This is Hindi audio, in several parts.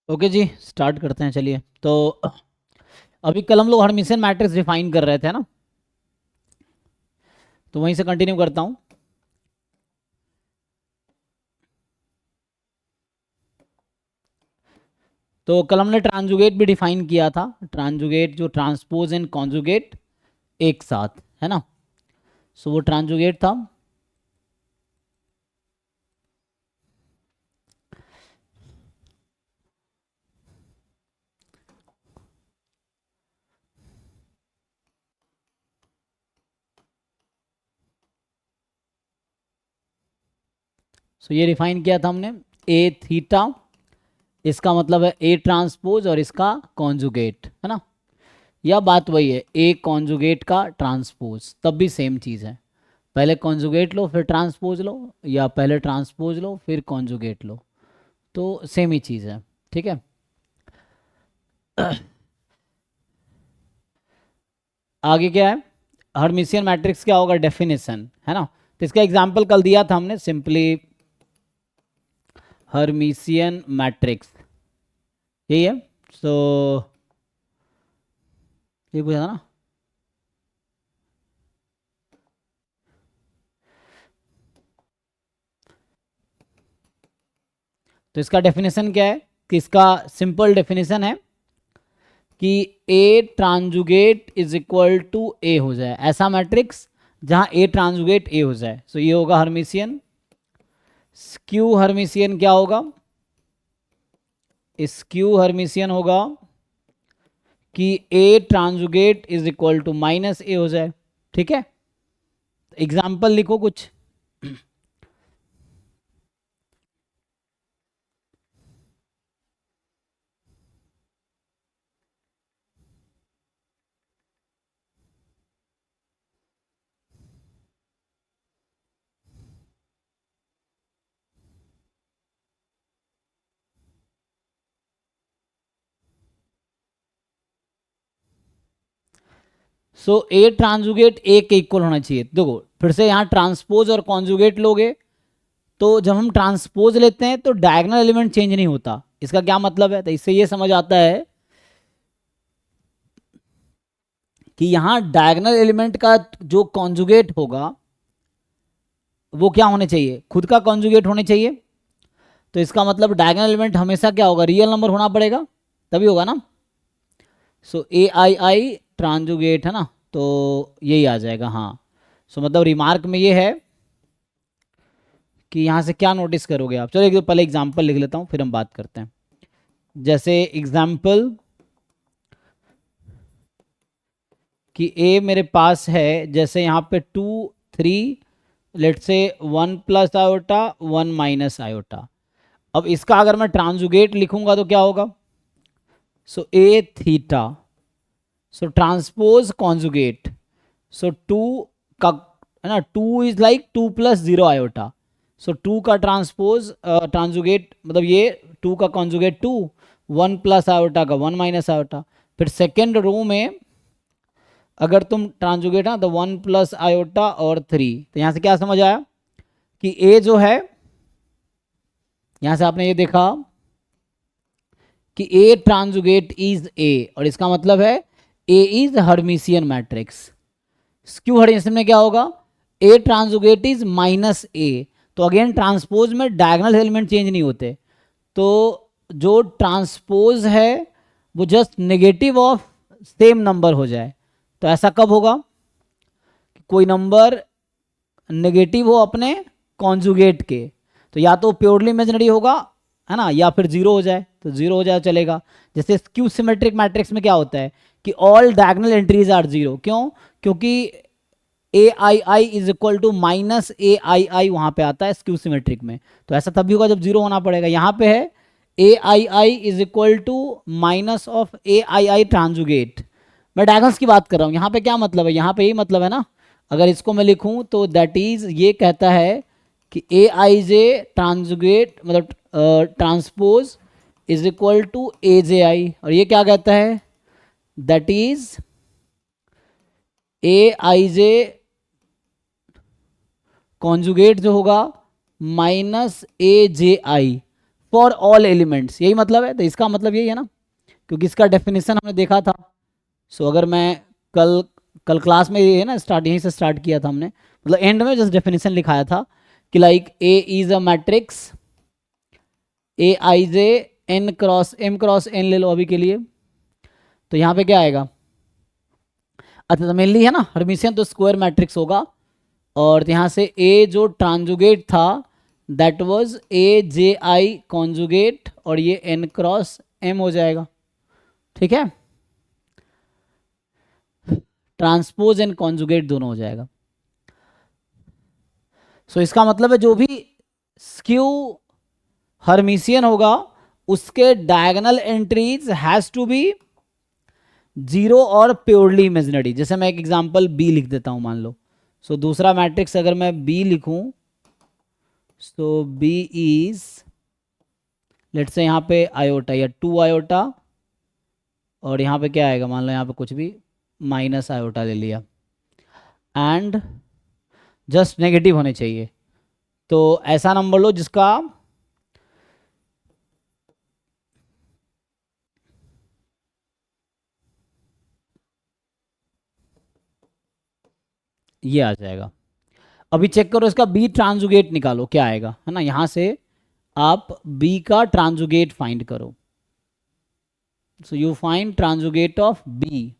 ओके जी, स्टार्ट करते हैं। चलिए, तो अभी कल हम लोग हर्मिशियन मैट्रिक्स डिफाइन कर रहे थे ना, तो वहीं से कंटिन्यू करता हूँ। तो कल हमने ट्रांजुगेट भी डिफाइन किया था। ट्रांजुगेट जो ट्रांसपोज एंड कॉन्जुगेट एक साथ है ना, सो वो ट्रांजुगेट था। सो ये डिफाइन किया था हमने, ए थीटा, इसका मतलब है ए ट्रांसपोज और इसका कॉन्जुगेट है ना। यह बात वही है, ए कॉन्जुगेट का ट्रांसपोज, तब भी सेम चीज़ है। पहले कॉन्जुगेट लो फिर ट्रांसपोज लो, या पहले ट्रांसपोज लो फिर कॉन्जुगेट लो, तो सेम ही चीज़ है। ठीक है। आगे क्या है, हर्मिशियन मैट्रिक्स क्या होगा, डेफिनेशन है ना। तो इसका एग्जांपल कल दिया था हमने, सिंपली हर्मिशियन मैट्रिक्स यही है। सो ये पूछा था ना। तो इसका डेफिनेशन क्या है, कि इसका सिंपल डेफिनेशन है कि A transjugate is equal to ए हो जाए, ऐसा मैट्रिक्स जहां ए ट्रांजुगेट ए हो जाए। सो ये होगा हर्मिशियन। स्क्यू हर्मिशियन क्या होगा, स्क्यू हर्मिशियन होगा कि A transjugate is equal to minus A हो जाए। ठीक है, एग्जाम्पल लिखो कुछ। सो ए ट्रांजुगेट ए के इक्वल होना चाहिए। देखो फिर से यहाँ ट्रांसपोज और कॉन्जुगेट लोगे, तो जब हम ट्रांसपोज लेते हैं तो डायगोनल एलिमेंट चेंज नहीं होता। इसका क्या मतलब है, तो इससे ये समझ आता है कि यहाँ डायगोनल एलिमेंट का जो कॉन्जुगेट होगा वो क्या होने चाहिए, खुद का कॉन्जुगेट होने चाहिए। तो इसका मतलब डायगोनल एलिमेंट हमेशा क्या होगा, रियल नंबर होना पड़ेगा, तभी होगा ना। सो ए आई आई ट्रांजुगेट है ना, तो यही आ जाएगा। हाँ, सो मतलब रिमार्क में ये है कि यहाँ से क्या नोटिस करोगे आप। चलो एक पहले एग्जाम्पल लिख लेता हूँ फिर हम बात करते हैं। जैसे एग्जाम्पल कि ए मेरे पास है, जैसे यहाँ पे 2 3, लेट से 1 + आयोटा 1 - आयोटा। अब इसका अगर मैं ट्रांजुगेट लिखूंगा तो क्या होगा, सो ए थीटा, सो ट्रांसपोज कॉन्जुगेट, सो 2 का है ना, 2 = 2 + 0 आयोटा। सो 2 का ट्रांसपोज ट्रांजुगेट मतलब ये 2 का कॉन्जुगेट 2, 1 + आयोटा का 1 - आयोटा। फिर सेकेंड रो में अगर तुम ट्रांजुगेट ना, तो 1 + आयोटा और 3। तो यहाँ से क्या समझ आया कि ए जो है, यहाँ से आपने ये देखा कि ए ट्रांजुगेट इज ए, और इसका मतलब है A is hermitian matrix. Skew hermitian में क्या होगा, ए ट्रांजुगेट इज -a। तो अगेन ट्रांसपोज में डायगोनल एलिमेंट चेंज नहीं होते, तो जो ट्रांसपोज है वो just negative of same number हो जाए। तो ऐसा कब होगा कि कोई नंबर नेगेटिव हो अपने कॉन्जुगेट के, तो या तो प्योरली इमेजिनरी होगा है ना, या फिर जीरो हो जाए। तो जीरो हो जाए चलेगा। जैसे स्क्यू सिमेट्रिक मैट्रिक्स में क्या होता है कि all diagonal entries are zero. क्यों, क्योंकि a I I is equal to -a_i_i वहां पे आता है स्क्यू सिमेट्रिक में। तो ऐसा तभी होगा जब जीरो होना पड़ेगा। यहाँ पे है a_i_i is equal to -a_i_i ट्रांजुगेट। मैं डायगोनल्स की बात कर रहा हूँ, यहाँ पे क्या मतलब है, यहाँ पे यही मतलब है ना। अगर इसको मैं लिखूं तो दैट इज ये कहता है कि ए आई जे ट्रांजुगेट मतलब ट्रांसपोज इज इक्वल टू ए जे आई, और ये क्या कहता है, that is A I J conjugate जो होगा -a_j_i फॉर ऑल एलिमेंट्स, यही मतलब है। तो इसका मतलब यही है ना, क्योंकि इसका डेफिनेशन हमने देखा था। सो अगर मैं कल कल क्लास में ये है ना, स्टार्ट यहीं से स्टार्ट किया था हमने, मतलब एंड में जस्ट डेफिनेशन लिखाया था कि like A is a matrix A I J N cross m cross n ले लो अभी के लिए। तो यहाँ पे क्या आएगा, अच्छा तो मेनली है ना हर्मिशियन, तो स्क्वायर मैट्रिक्स होगा। और यहाँ से ए जो ट्रांजुगेट था that was a J I conjugate, और ये एन क्रॉस एम हो जाएगा, ठीक है। ट्रांसपोज एंड कॉन्जुगेट दोनों हो जाएगा। सो इसका मतलब है जो भी स्क्यू हर्मिशियन होगा उसके diagonal entries has to be zero और प्योरली इमेजिनरी। जैसे मैं एक एग्जांपल बी लिख देता हूं, मान लो। सो दूसरा मैट्रिक्स अगर मैं बी लिखूं, सो बी इज लेट्स से यहाँ पे आयोटा या 2 आयोटा, और यहाँ पे क्या आएगा, मान लो यहाँ पे कुछ भी माइनस आयोटा ले लिया, एंड जस्ट नेगेटिव होने चाहिए। तो ऐसा नंबर लो जिसका ये आ जाएगा। अभी चेक करो इसका बी ट्रांजुगेट निकालो क्या आएगा, है ना। यहां से आप बी का ट्रांजुगेट फाइंड करो। So you find transjugate of B.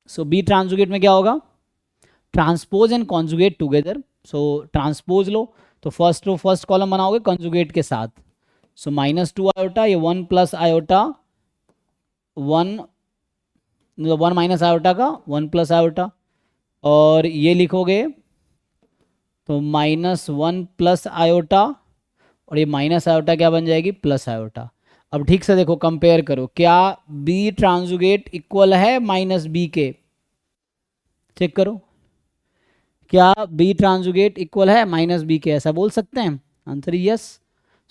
So B transjugate में क्या होगा, transpose and conjugate together. So transpose लो तो फर्स्ट रो फर्स्ट कॉलम बनाओगे कॉन्जुगेट के साथ। सो -2 आयोटा, ये 1 प्लस आयोटा, 1 1 माइनस आयोटा का 1 प्लस आयोटा, और ये लिखोगे तो -1 प्लस आयोटा, और ये माइनस आयोटा क्या बन जाएगी, प्लस आयोटा। अब ठीक से देखो, कंपेयर करो, क्या बी ट्रांजुगेट इक्वल है माइनस बी के, चेक करो। क्या बी ट्रांजुगेट इक्वल है माइनस बी के, ऐसा बोल सकते हैं, आंसर यस।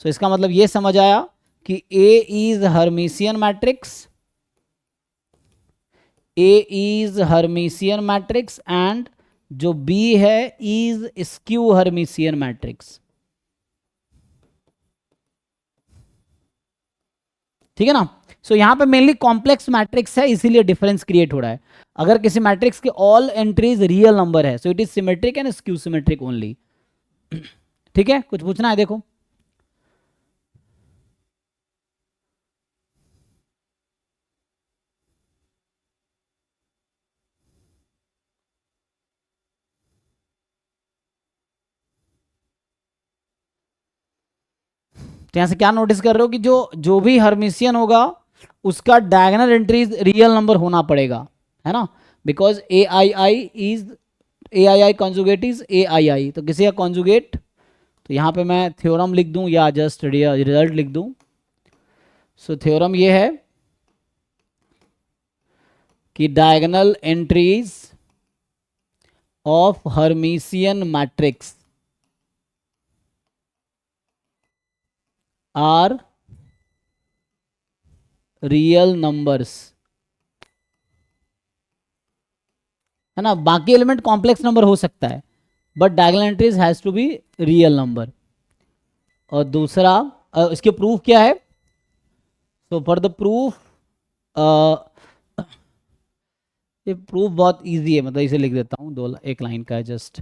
सो इसका मतलब ये समझ आया कि A is hermitian matrix, A is hermitian matrix, and जो बी है इज स्क्यू हर्मिशियन मैट्रिक्स, ठीक है ना। सो यहां पे मेनली कॉम्प्लेक्स मैट्रिक्स है इसीलिए डिफरेंस क्रिएट हो रहा है। अगर किसी मैट्रिक्स के ऑल एंट्रीज रियल नंबर है so it is symmetric and skew symmetric only, ठीक है। कुछ पूछना है देखो। तो यहां से क्या नोटिस कर रहे हो कि जो जो भी हर्मिशियन होगा उसका डायगोनल एंट्रीज रियल नंबर होना पड़ेगा, है ना। Because A I I is A I I conjugate is A I I, तो किसी का कॉन्जुगेट, तो यहाँ पे मैं थ्योरम लिख दूं या जस्ट रिजल्ट लिख दूं। सो थ्योरम ये है कि diagonal entries of Hermitian matrix are real numbers, है ना। बाकी एलिमेंट कॉम्प्लेक्स नंबर हो सकता है but diagonal entries has to be real number. और दूसरा इसके प्रूफ क्या है, तो फॉर द प्रूफ, ये प्रूफ बहुत इजी है, मतलब इसे लिख देता हूँ, एक लाइन का है जस्ट,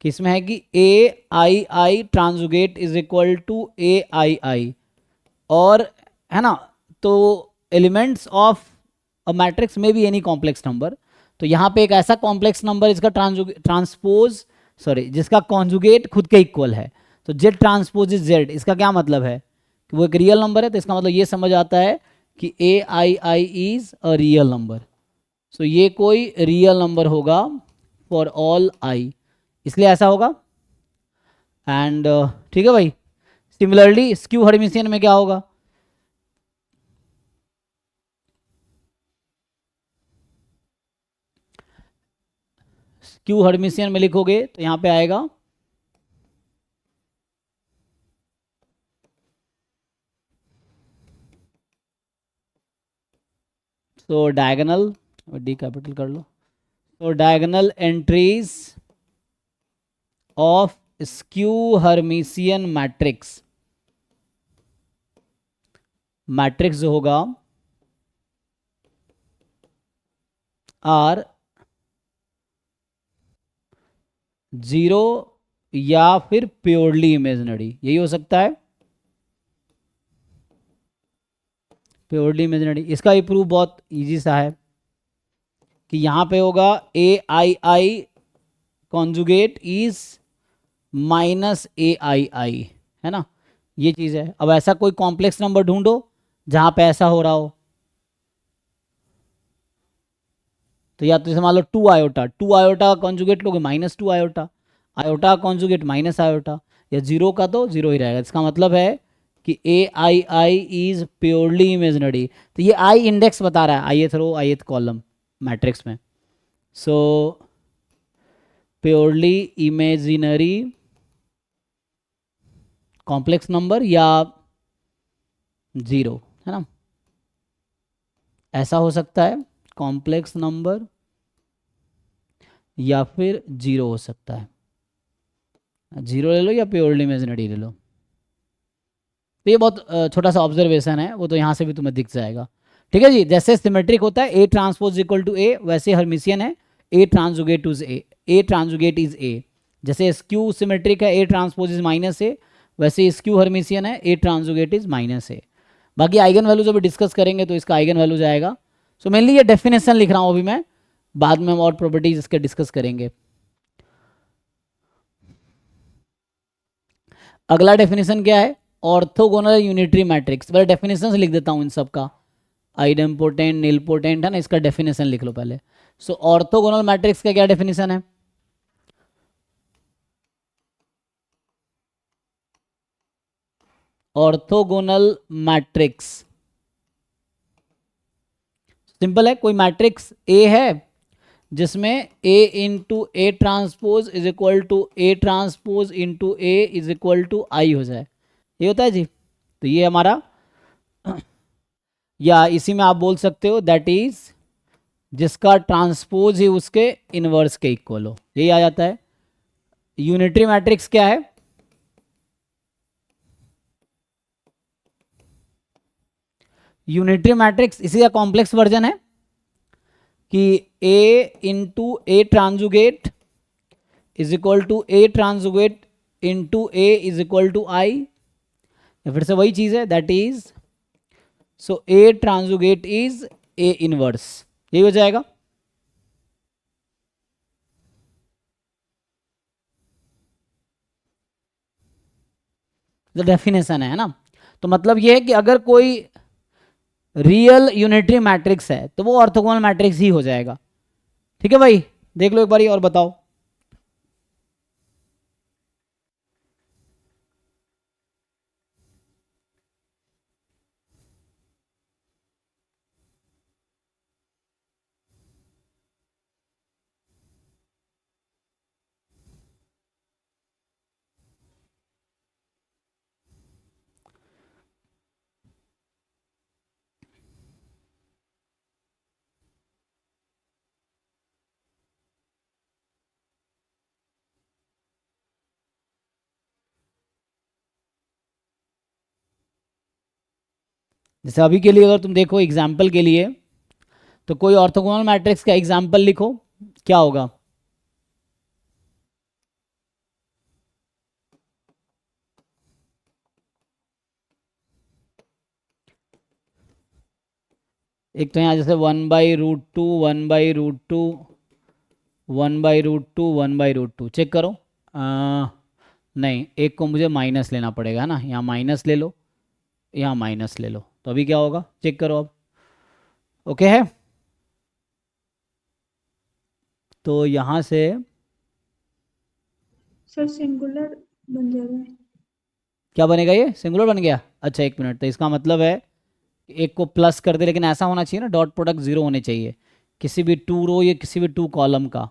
कि इसमें है कि ए आई आई ट्रांजुगेट इज इक्वल टू ए आई आई, और है ना, तो एलिमेंट्स ऑफ अ मैट्रिक्स में भी एनी कॉम्प्लेक्स नंबर। तो यहाँ पे एक ऐसा कॉम्प्लेक्स नंबर इसका ट्रांसपोज सॉरी जिसका कॉन्जुगेट खुद के इक्वल है, तो जेड ट्रांसपोज इज जेड, इसका क्या मतलब है कि वो एक रियल नंबर है। तो इसका मतलब ये समझ आता है कि ए आई I is a real number. सो ये कोई रियल नंबर होगा फॉर ऑल आई, इसलिए ऐसा होगा। एंड ठीक है भाई। सिमिलरली स्क्यू हर्मिशियन में क्या होगा, स्क्यू हर्मिशियन में लिखोगे तो यहाँ पे आएगा तो डायगोनल डी कैपिटल कर लो। तो diagonal entries of skew Hermitian matrix, matrix जो होगा आर 0 या फिर प्योरली इमेजिनरी, यही हो सकता है, प्योरली इमेजिनरी। इसका भी प्रूफ बहुत इजी सा है कि यहां पे होगा ए आई आई कॉन्जुगेट इज माइनस ए आई आई, है ना, ये चीज है। अब ऐसा कोई कॉम्प्लेक्स नंबर ढूंढो जहां पे ऐसा हो रहा हो, तो या तो जैसे मान लो 2 आयोटा कॉन्जुगेट लोगे -2 iota, iota conjugate minus iota, या जीरो का तो जीरो ही रहेगा। इसका मतलब है कि ए आई आई इज प्योरली इमेजिनरी। तो ये आई इंडेक्स बता रहा है ith रो ith कॉलम मैट्रिक्स में। सो प्योरली इमेजिनरी कॉम्प्लेक्स नंबर या जीरो, है ना, ऐसा हो सकता है कॉम्प्लेक्स नंबर या फिर जीरो हो सकता है, जीरो ले लो या प्योरली इमेजिनरी ले लो। तो ये बहुत छोटा सा ऑब्जर्वेशन है, वो तो यहाँ से भी तुम्हें दिख जाएगा। ठीक है जी, जैसे सिमेट्रिक होता है ए ट्रांसपोज इक्वल टू ए, वैसे हर्मिशियन है ए ट्रांसजुगेट is a, A ट्रांसजुगेट is a. जैसे स्क्यू सिमेट्रिक है ए ट्रांसपोज इज माइनस ए, वैसे स्क्यू हर्मिशियन है ए ट्रांसजुगेट इज माइनस ए। बाकी आइगन वैल्यू जब डिस्कस करेंगे तो इसका आइगन वैल्यू जाएगा। सो मेनली ये डेफिनेशन लिख रहा हूँ अभी मैं, बाद में हम और प्रॉपर्टीज इसके डिस्कस करेंगे। अगला डेफिनेशन क्या है, ऑर्थोगोनल यूनिटरी मैट्रिक्स। पहले डेफिनेशन लिख देता हूँ इन सब का, आइडेम्पोटेंट नीलपोटेंट है ना, इसका डेफिनेशन लिख लो पहले। सो ऑर्थोगोनल मैट्रिक्स का क्या डेफिनेशन है, ऑर्थोगोनल मैट्रिक्स सिंपल है, कोई मैट्रिक्स ए है जिसमें A into A transpose is equal to A transpose into A is equal to I हो जाए, ये होता है जी। तो ये हमारा, या इसी में आप बोल सकते हो दैट इज जिसका ट्रांसपोज ही उसके इनवर्स के इक्वल हो, यही आ जाता है। यूनिटरी मैट्रिक्स क्या है, यूनिटरी मैट्रिक्स इसी का कॉम्प्लेक्स वर्जन है कि A into A transjugate is equal to A transjugate into A is equal to I, या फिर से वही चीज है that is so A transjugate is A inverse, यही हो जाएगा। डेफिनेशन है ना, तो मतलब ये है कि अगर कोई रियल यूनिटरी मैट्रिक्स है तो वो ऑर्थोगोनल मैट्रिक्स ही हो जाएगा। ठीक है भाई, देख लो एक बारी और बताओ। जैसे अभी के लिए अगर तुम देखो एग्जाम्पल के लिए, तो कोई ऑर्थोगोनल मैट्रिक्स का एग्जाम्पल लिखो, क्या होगा, एक तो यहाँ जैसे 1/√2 1/√2 1/√2 1/√2 चेक करो। नहीं, एक को मुझे माइनस लेना पड़ेगा ना, यहाँ माइनस ले लो, यहाँ माइनस ले लो, तो अभी क्या होगा चेक करो अब। ओके है, तो यहाँ से सर सिंगुलर बन जाएगा। क्या बनेगा, ये सिंगुलर बन गया। अच्छा एक मिनट, तो इसका मतलब है एक को प्लस कर दे, लेकिन ऐसा होना चाहिए ना डॉट प्रोडक्ट 0 होने चाहिए किसी भी 2 रो या किसी भी 2 कॉलम का।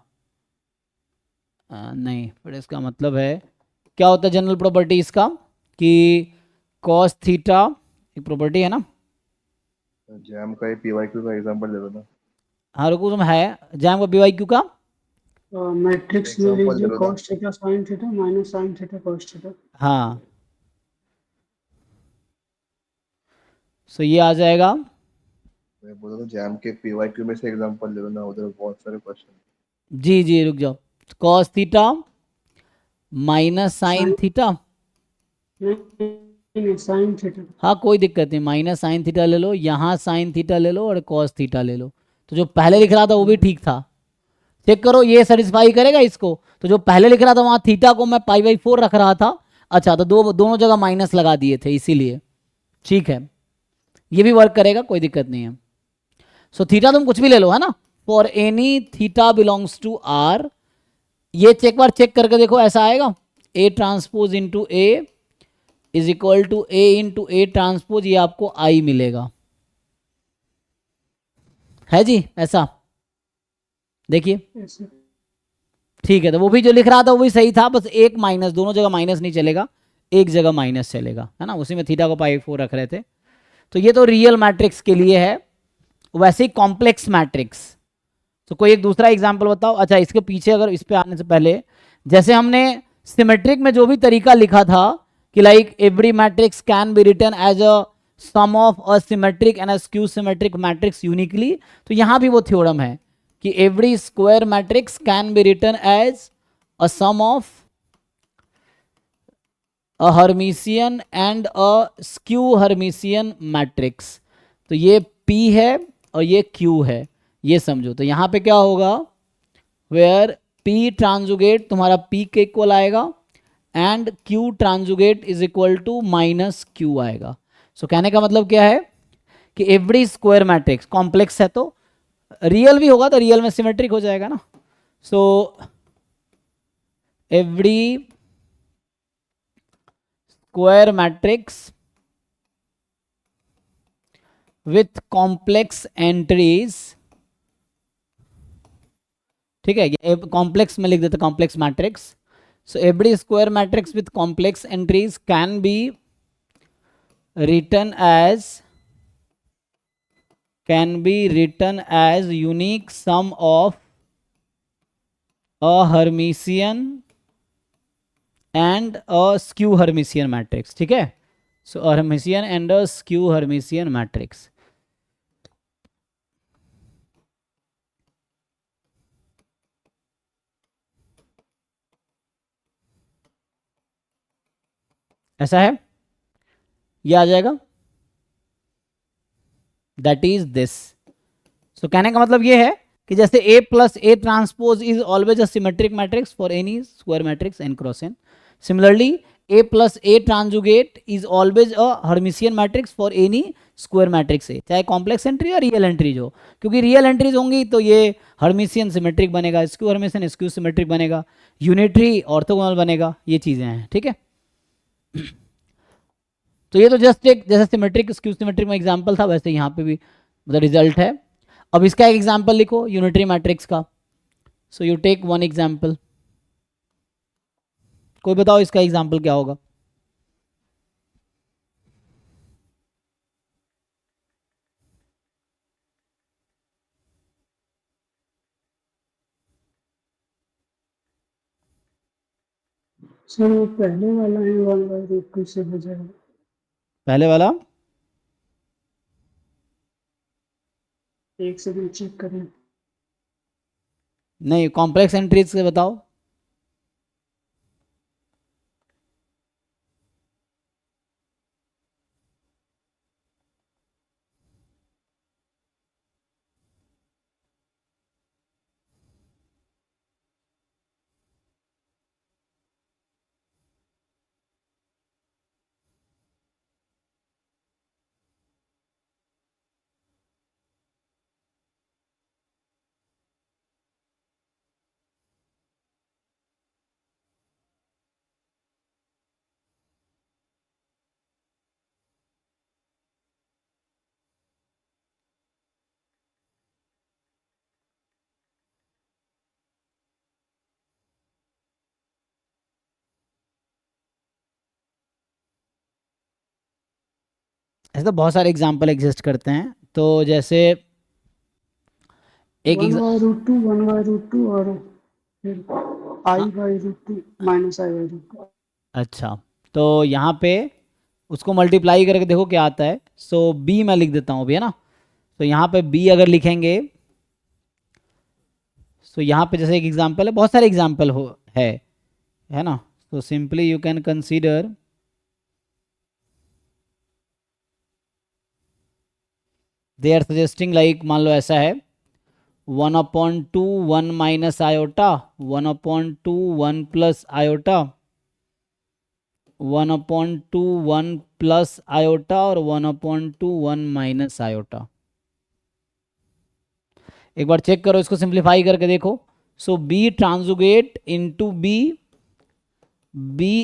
नहीं, फिर इसका मतलब है क्या होता है जनरल प्रॉपर्टी इसका कि कॉस थीटा एक प्रॉपर्टी है ना, जैम का पी वाई क्यू का एग्जांपल दे दो ना। हाँ रुको, तुम है जैम का BYQ का मैट्रिक्स में एग्जांपल दे लीजिए दो ना। Cos theta sine theta minus sine theta cos theta. हाँ, सो ये आ जाएगा। मैं बोल रहा हूँ जैम के पीवाईक्यू में से एग्जांपल दे दो ना, उधर बहुत सारे क्वेश्चन। जी जी, रुक जाओ। Cos theta minus sine theta, नहीं साइन थीटा। हाँ कोई दिक्कत नहीं, माइनस साइन थीटा ले लो, यहाँ साइन थीटा ले लो और कॉस थीटा ले लो। तो जो पहले लिख रहा था वो भी ठीक था, चेक करो ये सेटिस्फाई करेगा इसको। तो जो पहले लिख रहा था वहाँ थीटा को मैं π/4 रख रहा था, अच्छा तो दोनों जगह माइनस लगा दिए थे इसीलिए, ठीक है ये भी वर्क करेगा, कोई दिक्कत नहीं है। सो थीटा तुम कुछ भी ले लो है ना, for any theta belongs to R, ये एक बार चेक करके देखो ऐसा आएगा, A transpose into A is equal to A into A transpose, ये आपको I मिलेगा, है जी ऐसा, देखिए ऐसे ठीक है। तो वो भी जो लिख रहा था वो भी सही था, बस एक माइनस, दोनों जगह माइनस नहीं चलेगा, एक जगह माइनस चलेगा है ना, उसी में थीटा को π/4 रख रहे थे। तो ये तो रियल मैट्रिक्स के लिए है। वैसे ही कॉम्प्लेक्स मैट्रिक्स, तो कोई एक दूसरा एग्जांपल बताओ। अच्छा इसके पीछे अगर इस पे आने से पहले, जैसे हमने सिमेट्रिक में जो भी तरीका लिखा था कि like every matrix can be written as a sum of a symmetric and a skew symmetric matrix uniquely, तो यहाँ भी वो थ्योरम है कि every square matrix can be written as a sum of a Hermitian and a skew Hermitian matrix. तो ये P है और ये Q है, ये समझो। तो यहाँ पे क्या होगा, वेयर P ट्रांजुगेट तुम्हारा P के इक्वल आएगा and Q transjugate is equal to minus Q आएगा। सो कहने का मतलब क्या है कि एवरी स्क्वायर मैट्रिक्स कॉम्प्लेक्स है तो रियल भी होगा, तो रियल में सिमेट्रिक हो जाएगा ना। So every square matrix with complex entries, ठीक है ये कॉम्प्लेक्स में लिख देते complex matrix. So every square matrix with complex entries can be written as unique sum of a Hermitian and a skew Hermitian matrix, ठीक है। सो Hermitian and a skew Hermitian matrix, ऐसा है, ये आ जाएगा, दैट इज दिस। सो कहने का मतलब ये है कि जैसे A plus A transpose is always a symmetric matrix for N E square matrix n cross n, similarly A plus A ट्रांजुगेट is always a Hermitian matrix for N E square matrix A, चाहे कॉम्प्लेक्स एंट्री या रियल एंट्रीज हो, क्योंकि रियल एंट्रीज होंगी तो ये हर्मिशियन सिमेट्रिक बनेगा, स्क्यू हर्मिशियन स्क्यू सिमेट्रिक बनेगा, यूनिटरी ऑर्थोगोनल बनेगा, ये चीजें हैं, ठीक है। तो ये तो जस्ट एक जैसे सिमेट्रिक स्क्यू सिमेट्रिक में एग्जांपल था, वैसे यहाँ पे भी मतलब रिजल्ट है। अब इसका एक एग्जांपल लिखो यूनिटरी मैट्रिक्स का। So you take one example, कोई बताओ इसका एग्जांपल क्या होगा। सर वो पहले वाला है 1/√2 से हो जाएगा। पहले वाला एक सेकंड चेक करें। नहीं, कॉम्प्लेक्स एंट्रीज से बताओ। ऐसे तो बहुत सारे एग्जाम्पल एग्जिस्ट करते हैं। तो जैसे एक वन बाई रूट टू और फिर I by root two minus I by root two. अच्छा, तो यहाँ पे उसको मल्टीप्लाई करके देखो क्या आता है। सो बी मैं लिख देता हूँ अभी, है ना। तो यहाँ पे बी अगर लिखेंगे, सो यहाँ पे जैसे एक एग्जांपल है, बहुत सारे एग्जांपल है ना। तो simply you can consider they are suggesting like, मान लो ऐसा है 1/2 1 minus iota, 1/2 1 plus iota, 1/2 1 plus iota और 1/2 1 माइनस आयोटा। एक बार चेक करो, इसको सिंप्लीफाई करके देखो। So B transjugate into B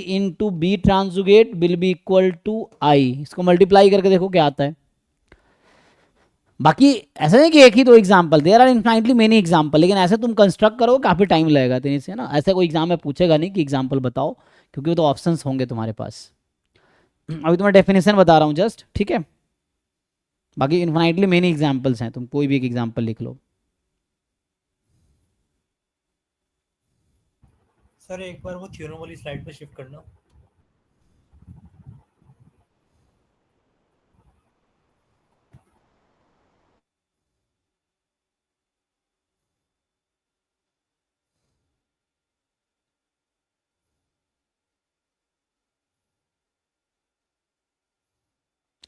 into B transjugate will be equal to I. इसको मल्टीप्लाई करके देखो क्या आता है। बाकी ऐसा नहीं कि एक ही दो example, there are infinitely many example, लेकिन ऐसे तुम कंस्ट्रक्ट करो काफ़ी टाइम लगेगा तेरे से, ना। ऐसा कोई एग्जाम में पूछेगा नहीं कि एग्जाम्पल बताओ, क्योंकि वो तो ऑप्शंस होंगे तुम्हारे पास। अभी तुम्हें डेफिनेशन बता रहा हूँ जस्ट, ठीक है। बाकी इनफाइनटली मेनी एग्जाम्पल्स हैं, तुम कोई भी एक एग्जाम्पल लिख लो। सर एक बार वो थ्योरम वाली स्लाइड पे शिफ्ट करना।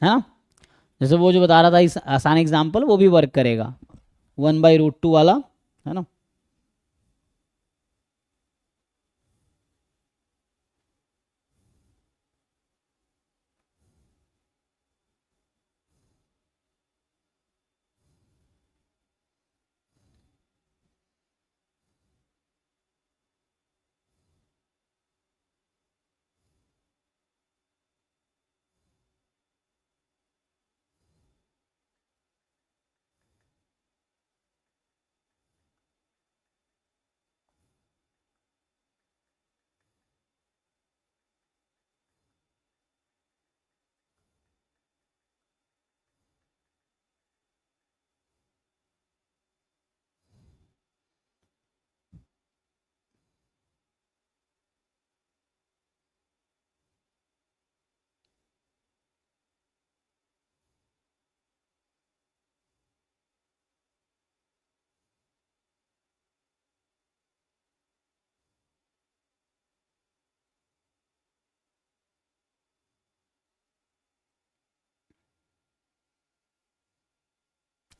है ना, जैसे वो जो बता रहा था इस आसान एग्जाम्पल, वो भी वर्क करेगा, 1/√2 वाला, है ना।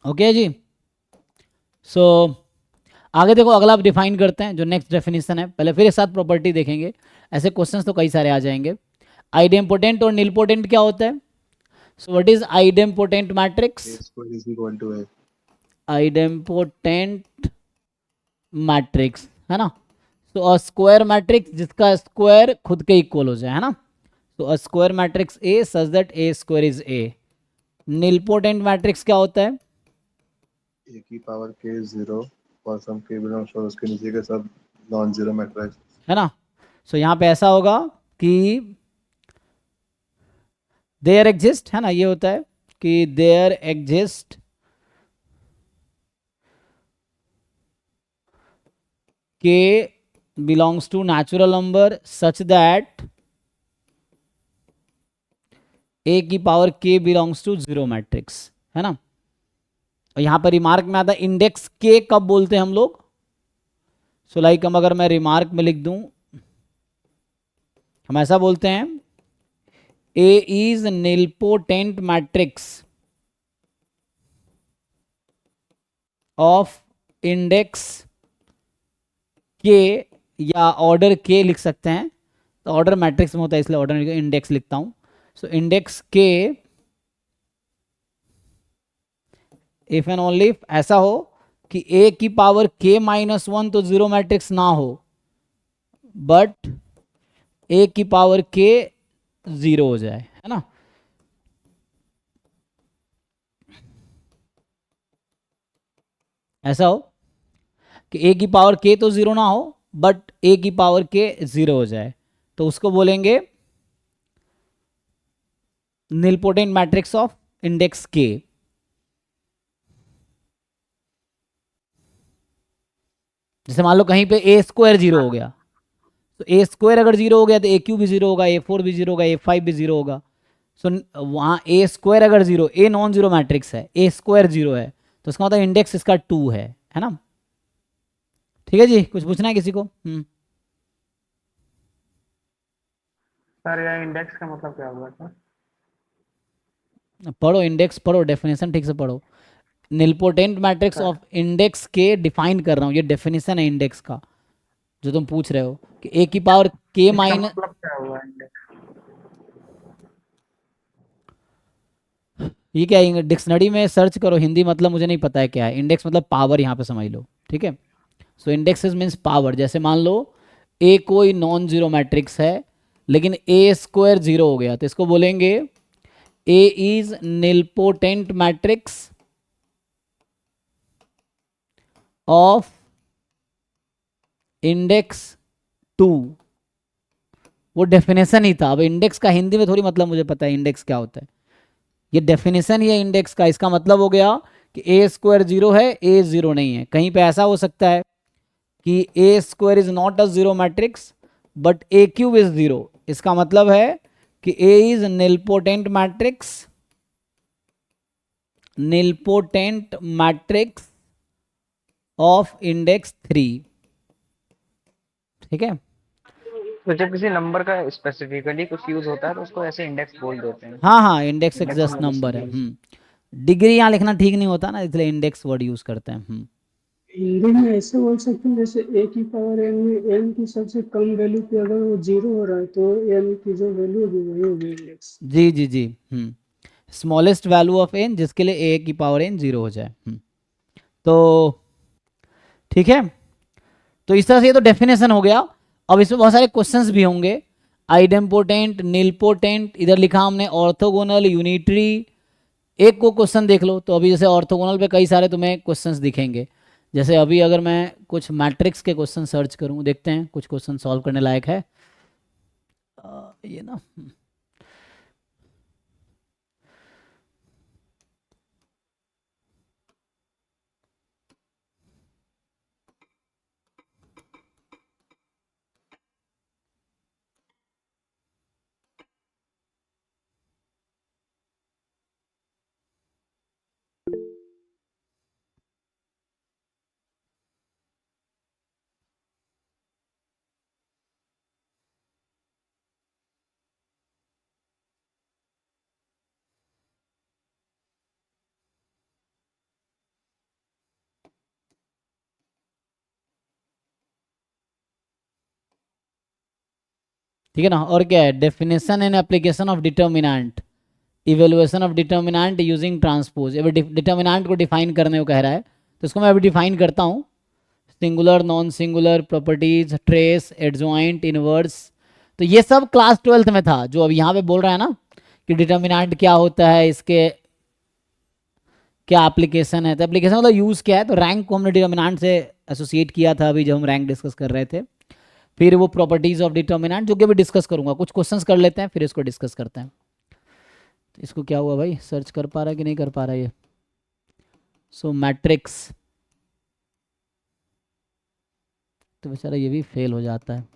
ओके जी। सो आगे देखो, अगला आप डिफाइन करते हैं जो नेक्स्ट डेफिनेशन है। पहले फिर एक साथ प्रॉपर्टी देखेंगे, ऐसे क्वेश्चंस तो कई सारे आ जाएंगे। आइडेम्पोटेंट और निलपोटेंट क्या होता है? So what is idempotent matrix? A square is equal to A. Idempotent matrix, है ना। तो अ स्क्वायर मैट्रिक्स जिसका स्क्वायर खुद के इक्वल हो जाए, है ना। तो a square matrix A such that A square is a. Nilpotent matrix क्या होता है? A की पावर k is 0 और सम k बिलोंग्स टू उसके नीचे के सब नॉन जीरो मैट्रिक्स। है ना। सो यहाँ पे ऐसा होगा कि देयर एग्जिस्ट, है ना, ये होता है कि there exist k belongs to natural number such that a की power k belongs to zero matrix, है ना। और यहाँ पर रिमार्क में आता है इंडेक्स k कब बोलते हैं हम लोग। सो लाइक हम अगर मैं रिमार्क में लिख दूं, हम ऐसा बोलते हैं a is nilpotent matrix of index k, या ऑर्डर k लिख सकते हैं। तो ऑर्डर मैट्रिक्स में होता है इसलिए ऑर्डर इंडेक्स लिखता हूं। So index k if and only ऐसा हो कि a की पावर k -1 तो जीरो मैट्रिक्स ना हो, बट a की पावर k जीरो हो जाए, है ना। ऐसा हो कि a की पावर k तो जीरो ना हो, बट a की पावर k जीरो हो जाए, तो उसको बोलेंगे nilpotent matrix of index k। जैसे मान लो कहीं पे ए स्क्वायर जीरो हो गया, तो ए स्क्वायर अगर जीरो हो गया तो ए क्यू भी जीरो होगा, ए फोर भी जीरो होगा, ए फाइव भी जीरो होगा। सो वहाँ ए स्क्वायर अगर zero, a non zero matrix है, ए स्क्वायर जीरो है, तो इसका मतलब इंडेक्स इसका 2 है ना। ठीक है जी, कुछ पूछना है किसी को? सर यह इंडेक्स का मतलब क्या हुआ सर? पढ़ो इंडेक्स, पढ़ो डेफिनेशन ठीक से पढ़ो। निलपोटेंट मैट्रिक्स ऑफ इंडेक्स के डिफाइन कर रहा हूँ, ये डेफिनेशन है इंडेक्स का जो तुम पूछ रहे हो कि ए की पावर के इसका माइनस, मतलब क्या हुआ इंडेक्स? ये क्या है, डिक्शनरी में सर्च करो, हिंदी मतलब मुझे नहीं पता है क्या है। इंडेक्स मतलब पावर यहाँ पे समझ लो, ठीक है। So index means power. जैसे मान लो ए कोई नॉन जीरो मैट्रिक्स है लेकिन ए स्क्वायर जीरो हो गया, तो इसको बोलेंगे A is nilpotent matrix of index 2। वो डेफिनेशन ही था। अब इंडेक्स का हिंदी में थोड़ी मतलब मुझे पता है इंडेक्स क्या होता है, ये डेफिनेशन ही है इंडेक्स का। इसका मतलब हो गया कि ए स्क्वायर जीरो है, ए जीरो नहीं है। कहीं पे ऐसा हो सकता है कि A square is not a zero matrix but A cube is zero. इसका मतलब है कि A is nilpotent matrix, nilpotent matrix of index 3। ठीक है। तो जब किसी नंबर का स्पेसिफिकली कुछ यूज होता है तो उसको ऐसे इंडेक्स बोल देते हैं। हाँ हाँ, इंडेक्स एक इंडेक्स जस्ट मतलब नंबर है। सीरीज। डिग्री यहाँ लिखना ठीक नहीं होता ना, इसलिए इंडेक्स वर्ड यूज करते हैं। हिंदी में ऐसे बोल सकते हैं जैसे ए की पावर एन में एन की सबसे कम वैल्यू पे अगर वो जीरो हो रहा है तो एन की जो वैल्यू होगी वही होगी इंडेक्स। जी जी जी। स्मॉलेस्ट वैल्यू ऑफ एन जिसके लिए ए की पावर एन जीरो हो जाए। तो ठीक है, तो इस तरह से ये तो डेफिनेशन हो गया। अब इसमें बहुत सारे क्वेश्चंस भी होंगे। आइडेम्पोटेंट, नीलपोटेंट, इधर लिखा हमने ऑर्थोगोनल, यूनिटरी। एक को क्वेश्चन देख लो। तो अभी जैसे ऑर्थोगोनल पे कई सारे तुम्हें क्वेश्चंस दिखेंगे। जैसे अभी अगर मैं कुछ मैट्रिक्स के क्वेश्चन सर्च करूं, देखते हैं कुछ क्वेश्चन सॉल्व करने लायक है। ये ना, ठीक है ना। और क्या है, definition and application of determinant, evaluation of determinant using transpose. अभी डिटर्मिनेंट को डिफाइन करने को कह रहा है, तो इसको मैं अभी डिफाइन करता हूँ। Singular, non singular, properties, trace, adjoint, inverse. तो ये सब क्लास 12th में था। जो अभी यहाँ पे बोल रहा है ना कि डिटर्मिनेंट क्या होता है, इसके क्या एप्लीकेशन है। तो एप्लीकेशन मतलब यूज़ क्या है। तो रैंक को हमने डिटर्मिनेंट से एसोसिएट किया था अभी जब हम रैंक डिस्कस कर रहे थे। फिर वो प्रॉपर्टीज ऑफ डिटर्मिनेंट जो कि अभी डिस्कस करूंगा। कुछ क्वेश्चंस कर लेते हैं फिर इसको डिस्कस करते हैं। तो इसको क्या हुआ भाई, सर्च कर पा रहा है कि नहीं कर पा रहा है ये। सो मैट्रिक्स, तो बेचारा ये भी फेल हो जाता है।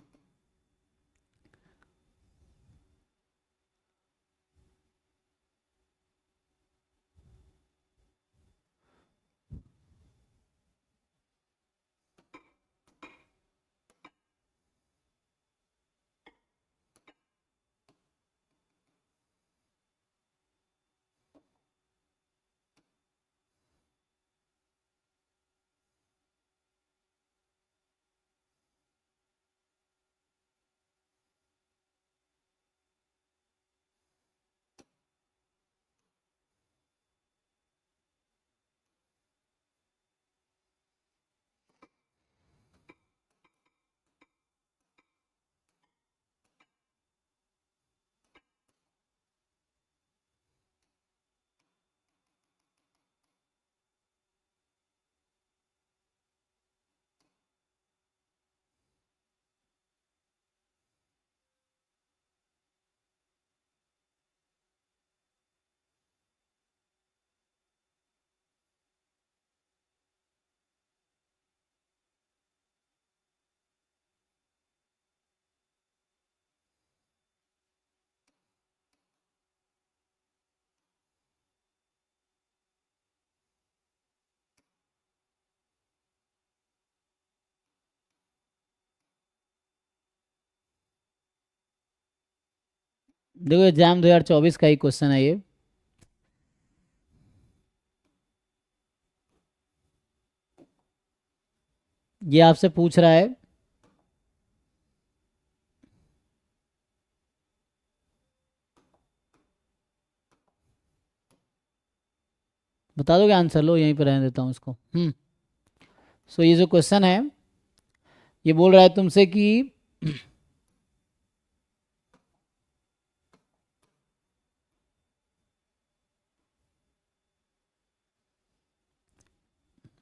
देखो एग्जाम 2024 का ही क्वेश्चन है ये आपसे पूछ रहा है बता दोगे आंसर? लो यहीं पर रहने देता हूँ इसको। सो ये जो क्वेश्चन है ये बोल रहा है तुमसे कि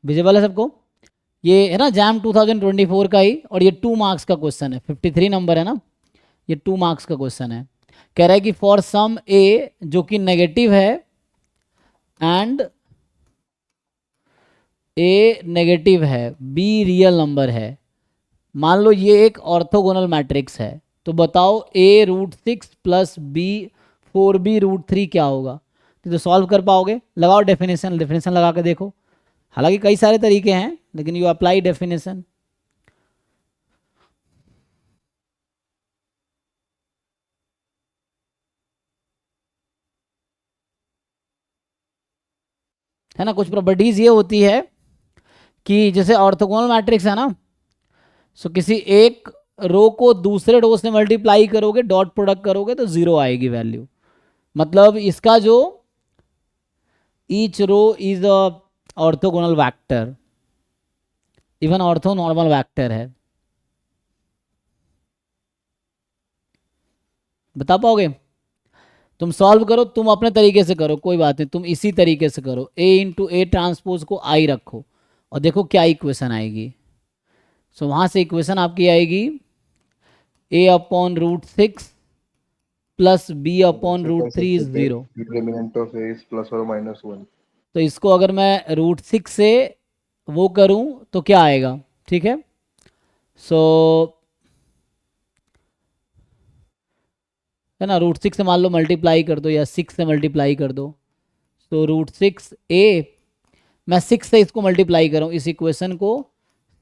विजिबल है सबको? ये है ना जैम 2024 का ही, और ये 2 मार्क्स का क्वेश्चन है, 53 नंबर है ना, ये 2 मार्क्स का क्वेश्चन है। कह रहा है कि फॉर सम ए जो कि नेगेटिव है एंड ए नेगेटिव है, बी रियल नंबर है, मान लो ये एक ऑर्थोगोनल मैट्रिक्स है, तो बताओ A root 6 plus B 4b root 3 क्या होगा? तो सॉल्व कर पाओगे? लगाओ डेफिनेशन, डेफिनेशन लगा के देखो। हालांकि कई सारे तरीके हैं लेकिन यू अप्लाई डेफिनेशन। है ना, कुछ प्रॉपर्टीज ये होती है कि जैसे ऑर्थोगोनल मैट्रिक्स है ना, सो किसी एक रो को दूसरे रो से मल्टीप्लाई करोगे, डॉट प्रोडक्ट करोगे तो 0 आएगी वैल्यू। मतलब इसका जो each row is a orthogonal vector, even ortho normal vector है। बता पाओगे? तुम सॉल्व करो, तुम अपने तरीके से करो, कोई बात नहीं, तुम इसी तरीके से करो। ए इंटू ए ट्रांसपोज को आई रखो और देखो क्या इक्वेशन आएगी। सो वहां से इक्वेशन आपकी आएगी A upon root 6 plus B upon root 3 is 0। Determinant of A is plus और माइनस 1। तो इसको अगर मैं रूट 6 से वो करूं तो क्या आएगा? ठीक है, सो है ना, रूट 6 से मान लो मल्टीप्लाई कर दो या 6 से मल्टीप्लाई कर दो, तो रूट 6 ए, मैं 6 से इसको मल्टीप्लाई करूँ, इस इक्वेशन को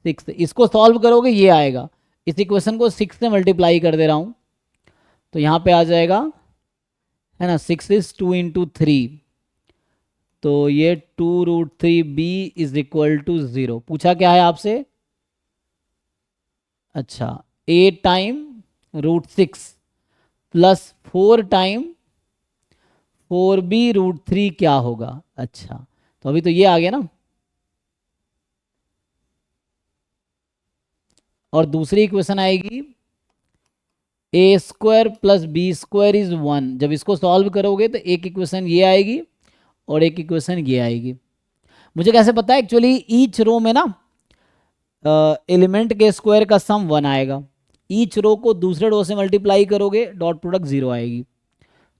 6 से, इसको सॉल्व करोगे ये आएगा। इस इक्वेशन को 6 से मल्टीप्लाई कर दे रहा हूँ तो यहाँ पे आ जाएगा, है ना, 6 इज 2 इंटू 3, तो ये 2 root 3 b is equal to 0। पूछा क्या है आपसे? अच्छा, A time root 6 plus 4 time 4b root 3 क्या होगा? अच्छा, तो अभी तो ये आ गया ना। और दूसरी इक्वेशन आएगी A square plus B square is 1। जब इसको सॉल्व करोगे तो एक इक्वेशन ये आएगी और एक इक्वेशन ये आएगी। मुझे कैसे पता है? एक्चुअली ईच रो में ना एलिमेंट के स्क्वायर का सम 1 आएगा, ईच रो को दूसरे रो से मल्टीप्लाई करोगे डॉट प्रोडक्ट 0 आएगी।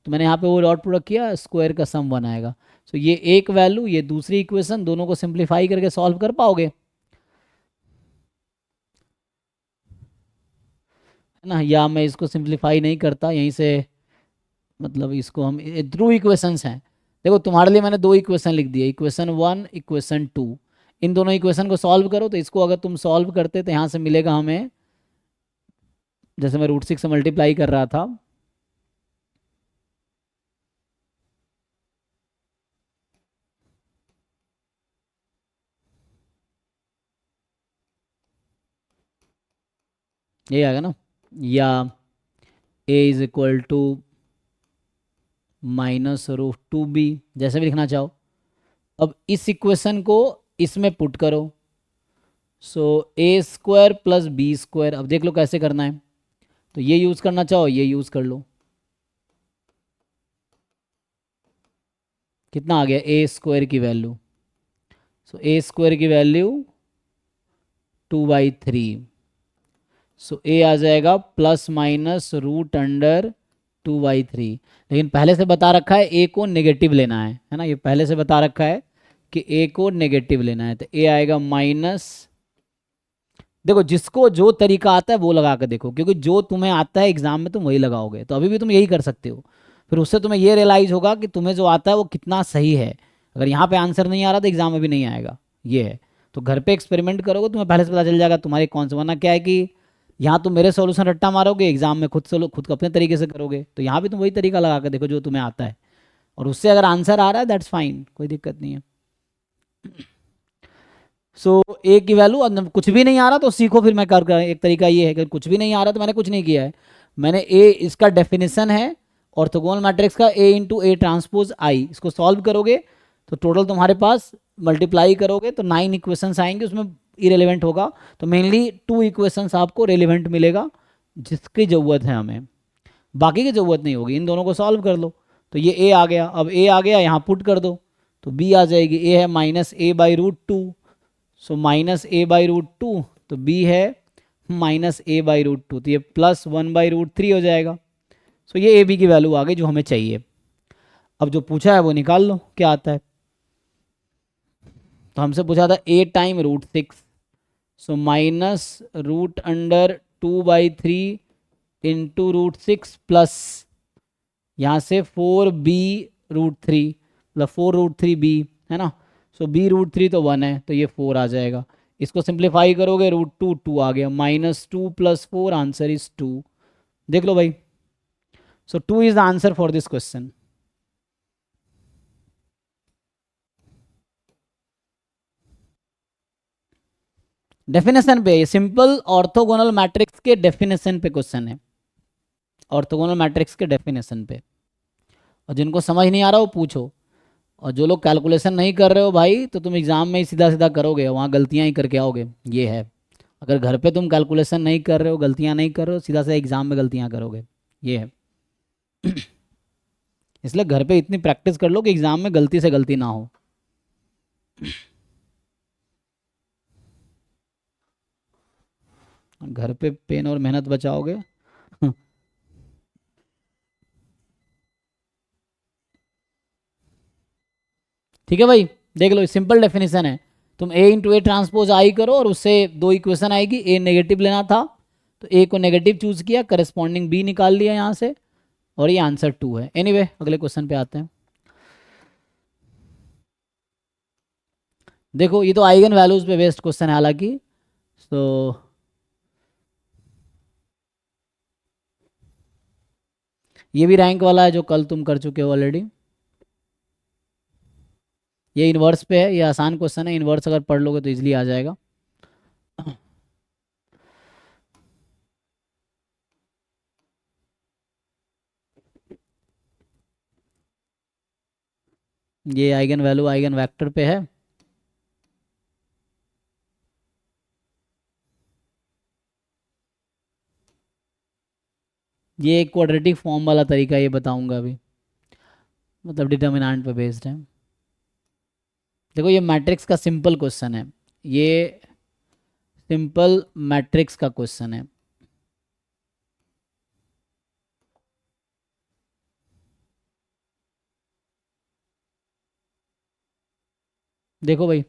तो मैंने यहाँ पे वो डॉट प्रोडक्ट किया, स्क्वायर का सम 1 आएगा। सो ये एक वैल्यू, ये दूसरी इक्वेशन, दोनों को सिंप्लीफाई करके सॉल्व कर पाओगे, है ना? या मैं इसको सिंप्लीफाई नहीं करता, यहीं से मतलब इसको हम थ्रू इक्वेशंस हैं। देखो तुम्हारे लिए मैंने 2 इक्वेशन लिख दिए, इक्वेशन 1 इक्वेशन 2। इन दोनों इक्वेशन को सॉल्व करो, तो इसको अगर तुम सॉल्व करते तो यहाँ से मिलेगा हमें, जैसे मैं रूट 6 से मल्टीप्लाई कर रहा था, ये आएगा ना, या a is equal to minus root 2b, जैसे भी लिखना चाहो। अब इस इक्वेशन को इसमें पुट करो, सो ए स्क्वायर प्लस बी स्क्वायर। अब देख लो कैसे करना है, तो ये यूज़ करना चाहो ये यूज़ कर लो। कितना आ गया? ए स्क्वायर की वैल्यू, सो ए स्क्वायर की वैल्यू 2/3, सो ए आ जाएगा प्लस माइनस रूट अंडर 2/3। लेकिन पहले से बता रखा है ए को नेगेटिव लेना है ना, ये पहले से बता रखा है कि ए को नेगेटिव लेना है, तो ए आएगा माइनस। देखो जिसको जो तरीका आता है वो लगा कर देखो, क्योंकि जो तुम्हें आता है एग्जाम में तुम वही लगाओगे, तो अभी भी तुम यही कर सकते हो। फिर उससे तुम्हें ये रियलाइज होगा कि तुम्हें जो आता है वो कितना सही है। अगर यहाँ पे आंसर नहीं आ रहा तो एग्जाम में भी नहीं आएगा, ये है। तो घर पे एक्सपेरिमेंट करोगे तुम्हें पहले से पता चल जाएगा तुम्हारी कौन सा, वरना क्या है कि यहाँ तुम मेरे सॉल्यूशन रट्टा मारोगे, एग्जाम में खुद अपने तरीके से करोगे, तो यहाँ भी तुम वही तरीका लगा कर देखो जो तुम्हें आता है, और उससे अगर आंसर आ रहा है दैट्स फाइन, कोई दिक्कत नहीं है। सो ए की वैल्यू, कुछ भी नहीं आ रहा तो सीखो, फिर मैं कर एक तरीका ये है कि कुछ भी नहीं आ रहा तो मैंने कुछ नहीं किया है, मैंने ए, इसका डेफिनेशन है ऑर्थोगोनल मैट्रिक्स का ए इंटू ए ट्रांसपोज आई, इसको सॉल्व करोगे तो टोटल तुम्हारे पास मल्टीप्लाई करोगे तो 9 इक्वेशंस आएंगे, उसमें इरेलीवेंट होगा तो मेनली 2 इक्वेशंस आपको रेलिवेंट मिलेगा जिसकी ज़रूरत है हमें, बाकी की ज़रूरत नहीं होगी। इन दोनों को सॉल्व कर लो तो ये ए आ गया, अब ए आ गया यहाँ पुट कर दो तो बी आ जाएगी, ए है -a/√2, सो -a/√2, तो बी है -a/√2, तो ये +1/√3 हो जाएगा। सो ये ए बी की वैल्यू आ गई जो हमें चाहिए। अब जो पूछा है वो निकाल लो क्या आता है। तो हमसे पूछा था a time √6, so -√2/3 into √6 plus यहाँ से 4b√3, मतलब 4√3b है ना, सो b√3 तो 1 है तो ये 4 आ जाएगा। इसको सिंप्लीफाई करोगे √2 2 आ गया, -2 + 4 आंसर इज 2। देख लो भाई, सो 2 is the answer for this question. Definition पे, ये सिंपल ऑर्थोगोनल मैट्रिक्स के डेफिनेशन पे क्वेश्चन है, ऑर्थोगोनल मैट्रिक्स के डेफिनेशन पे, और जिनको समझ नहीं आ रहा वो पूछो, और जो लोग कैलकुलेशन नहीं कर रहे हो भाई तो तुम एग्जाम में ही सीधा सीधा करोगे, वहाँ गलतियाँ ही करके आओगे, ये है। अगर घर पे तुम कैलकुलेशन नहीं कर रहे हो, गलतियाँ नहीं कर रहे हो, सीधा सीधा एग्जाम में गलतियाँ करोगे, ये है। इसलिए घर पे इतनी प्रैक्टिस कर लो कि एग्जाम में गलती से गलती ना हो। घर पे पेन और मेहनत बचाओगे। ठीक है भाई, देख लो सिंपल डेफिनेशन है, तुम a इंटू ए ट्रांसपोज आई करो और उससे 2 इक्वेशन आएगी, a नेगेटिव लेना था तो a को नेगेटिव चूज किया, करस्पॉन्डिंग b निकाल लिया यहाँ से, और ये आंसर 2 है। एनीवे अगले क्वेश्चन पे आते हैं। देखो ये तो आइगन वैल्यूज पे बेस्ड क्वेश्चन है हालांकि, तो ये भी रैंक वाला है जो कल तुम कर चुके हो ऑलरेडी। ये इन्वर्स पे है, ये आसान क्वेश्चन है, इन्वर्स अगर पढ़ लोगे तो इजिली आ जाएगा। ये आइगन वैल्यू आइगन वेक्टर पे है। ये एक क्वाड्रेटिक फॉर्म वाला तरीका ये बताऊंगा अभी, मतलब डिटर्मिनेंट पे बेस्ड है। देखो ये मैट्रिक्स का सिंपल क्वेश्चन है, ये सिंपल मैट्रिक्स का क्वेश्चन है। देखो भाई,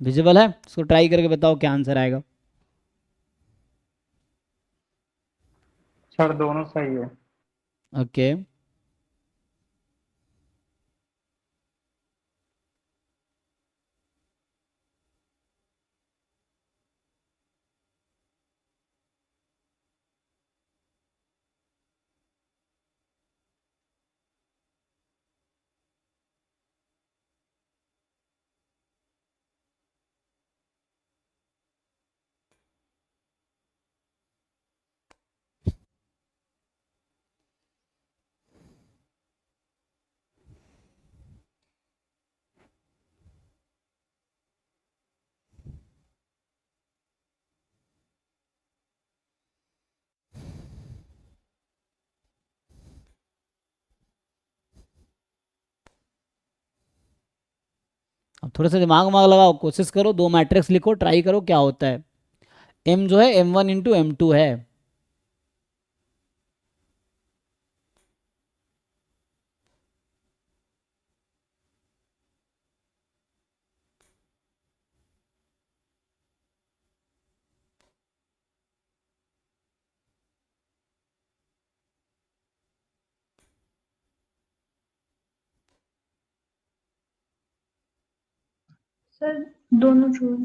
विजिबल है, इसको ट्राई करके बताओ क्या आंसर आएगा। सर दोनों सही है। ओके, अब थोड़ा सा दिमाग वाग लगाओ, कोशिश करो, 2 मैट्रिक्स लिखो, ट्राई करो क्या होता है। m जो है m1 इंटू m2 है, सर दोनों ट्रू है।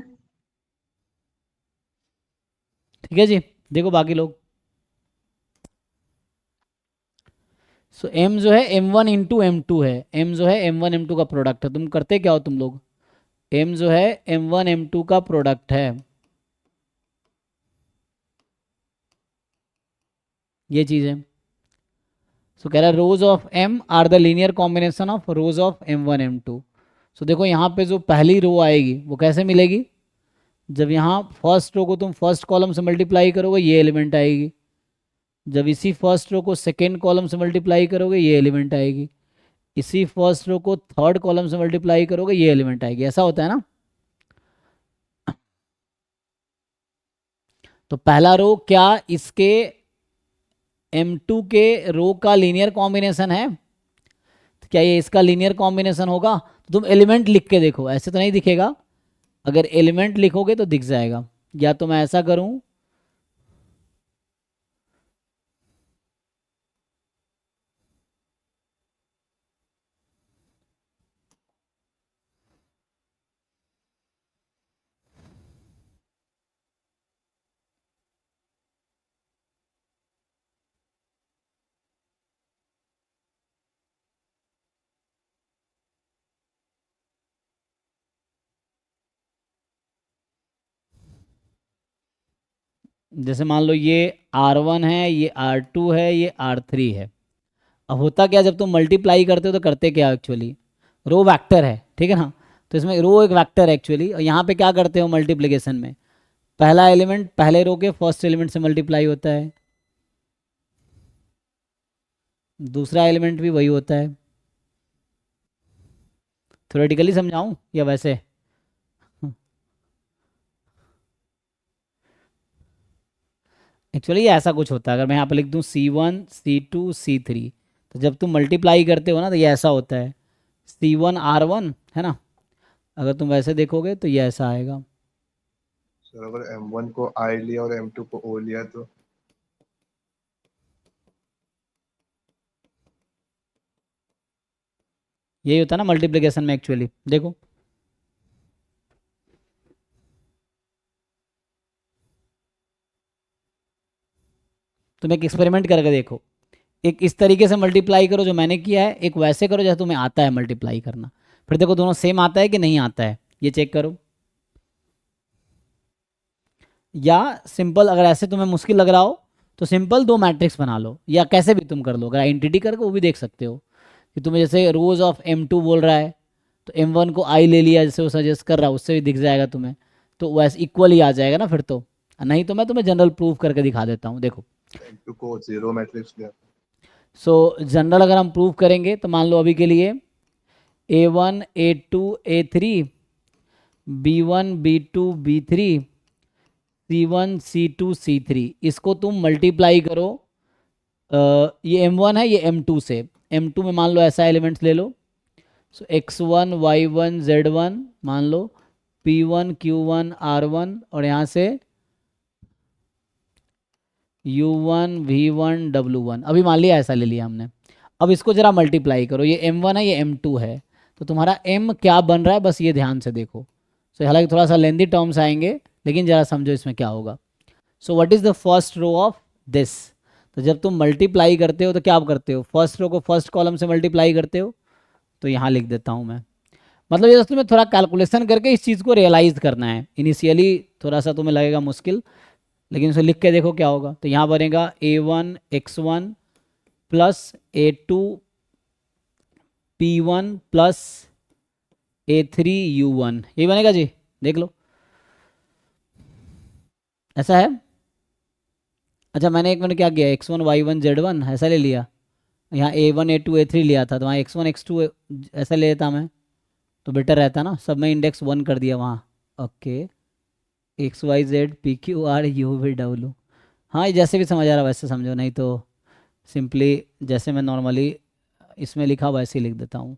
ठीक है जी, देखो बाकी लोग। सो m जो है m1 इंटू m2 है, m जो है m1 m2 का प्रोडक्ट है। तुम करते क्या हो तुम लोग, m जो है m1 m2 का प्रोडक्ट है, ये चीज है। सो कह रहा है rows of m are the linear combination of rows of m1 m2। So देखो यहाँ पे जो पहली रो आएगी वो कैसे मिलेगी, जब यहाँ फर्स्ट रो को तुम फर्स्ट कॉलम से मल्टीप्लाई करोगे ये एलिमेंट आएगी, जब इसी फर्स्ट रो को सेकेंड कॉलम से मल्टीप्लाई करोगे ये एलिमेंट आएगी, इसी फर्स्ट रो को थर्ड कॉलम से मल्टीप्लाई करोगे ये एलिमेंट आएगी। ऐसा होता है ना। तो पहला रो क्या इसके m2 के रो का लीनियर कॉम्बिनेशन है, तो क्या ये इसका लीनियर कॉम्बिनेशन होगा। तो तुम एलिमेंट लिख के देखो, ऐसे तो नहीं दिखेगा, अगर एलिमेंट लिखोगे तो दिख जाएगा। या तो मैं ऐसा करूं, जैसे मान लो ये R1 है, ये R2 है, ये R3 है। अब होता क्या, जब तुम मल्टीप्लाई करते हो तो करते क्या एक्चुअली, रो वेक्टर है, ठीक है ना। तो इसमें रो एक वेक्टर है एक्चुअली, और यहाँ पे क्या करते हो मल्टीप्लिकेशन में, पहला एलिमेंट पहले रो के फर्स्ट एलिमेंट से मल्टीप्लाई होता है, दूसरा एलिमेंट भी वही होता है। थ्योरेटिकली समझाऊं या वैसे, एक्चुअली ये ऐसा कुछ होता है। अगर मैं यहाँ पे लिख दूँ C1 C2 C3, तो जब तुम मल्टीप्लाई करते हो ना तो ये ऐसा होता है, C1 R1 है ना। अगर तुम वैसे देखोगे तो ये ऐसा आएगा। सर अगर m1 को I लिया और m2 को O लिया तो यही होता है ना मल्टीप्लिकेशन में एक्चुअली। देखो तुम एक एक्सपेरिमेंट करके देखो, एक इस तरीके से मल्टीप्लाई करो जो मैंने किया है, एक वैसे करो जैसे तुम्हें आता है मल्टीप्लाई करना, फिर देखो दोनों सेम आता है कि नहीं आता है, ये चेक करो। या सिंपल, अगर ऐसे तुम्हें मुश्किल लग रहा हो तो सिंपल दो मैट्रिक्स बना लो, या कैसे भी तुम कर लो। अगर आइडेंटिटी करके वो भी देख सकते हो कि तुम्हें जैसे रोज ऑफ m2 बोल रहा है तो m1 को I ले लिया, जैसे वो सजेस्ट कर रहा है उससे भी दिख जाएगा तुम्हें, तो वैसे इक्वल ही आ जाएगा ना फिर तो। नहीं तो मैं तुम्हें जनरल प्रूफ करके दिखा देता हूँ, देखो। m2 को 0 मैट्रिक्स लिया। सो जनरल अगर हम प्रूफ करेंगे तो मान लो अभी के लिए A1 A2 A3 B1 B2 B3 C1 C2 C3, इसको तुम मल्टीप्लाई करो। ये m1 है ये m2 से, m2 में मान लो ऐसा एलिमेंट्स ले लो। सो x1 y1 z1 मान लो, p1 q1 r1, और यहाँ से u1 v1 w1, अभी मान लिया ऐसा ले लिया हमने। अब इसको जरा मल्टीप्लाई करो, ये m1 है ये m2 है, तो तुम्हारा m क्या बन रहा है बस ये ध्यान से देखो। सो हालांकि थोड़ा सा लेंदी टर्म्स आएंगे लेकिन जरा समझो इसमें क्या होगा। So what is the first row of this, तो जब तुम मल्टीप्लाई करते हो तो क्या करते हो, फर्स्ट रो को फर्स्ट कॉलम से मल्टीप्लाई करते हो। तो यहाँ लिख देता हूँ मैं, मतलब ये तुम्हें थोड़ा कैलकुलेशन करके इस चीज़ को रियलाइज़ करना है। इनिशियली थोड़ा सा तुम्हें लगेगा मुश्किल, लेकिन उसे लिख के देखो क्या होगा। तो यहाँ बनेगा A1 x1 plus A2 P1 plus A3 U1, ये बनेगा जी, देख लो ऐसा है। अच्छा मैंने एक मिनट क्या किया, x1 y1 z1 ऐसा ले लिया, यहाँ A1 A2 A3 लिया था तो वहाँ x1 x2 ऐसा ले लेता मैं तो बेटर रहता ना, सब में इंडेक्स 1 कर दिया वहाँ। Okay X Y Z P Q R U V W, हाँ ये जैसे भी समझ आ रहा वैसे समझो, नहीं तो सिंपली जैसे मैं नॉर्मली इसमें लिखा वैसे ही लिख देता हूँ।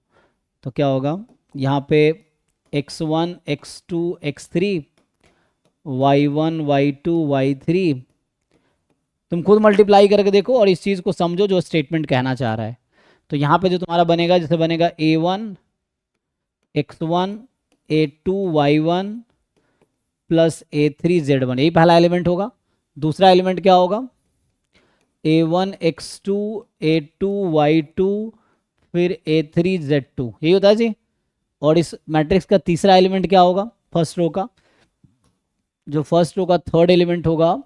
तो क्या होगा यहाँ पे x1 x2 x3 y1 y2 y3, तुम खुद मल्टीप्लाई करके देखो और इस चीज़ को समझो जो स्टेटमेंट कहना चाह रहा है। तो यहाँ पे जो तुम्हारा बनेगा, जैसे बनेगा A1 x1 A2Y1 plus A3Z1, यही पहला एलिमेंट होगा। दूसरा एलिमेंट क्या होगा? A1X2 A2Y2 फिर A3Z2, यही होता है जी। और इस मैट्रिक्स का तीसरा एलिमेंट क्या होगा? फर्स्ट रो का, जो फर्स्ट रो का थर्ड एलिमेंट होगा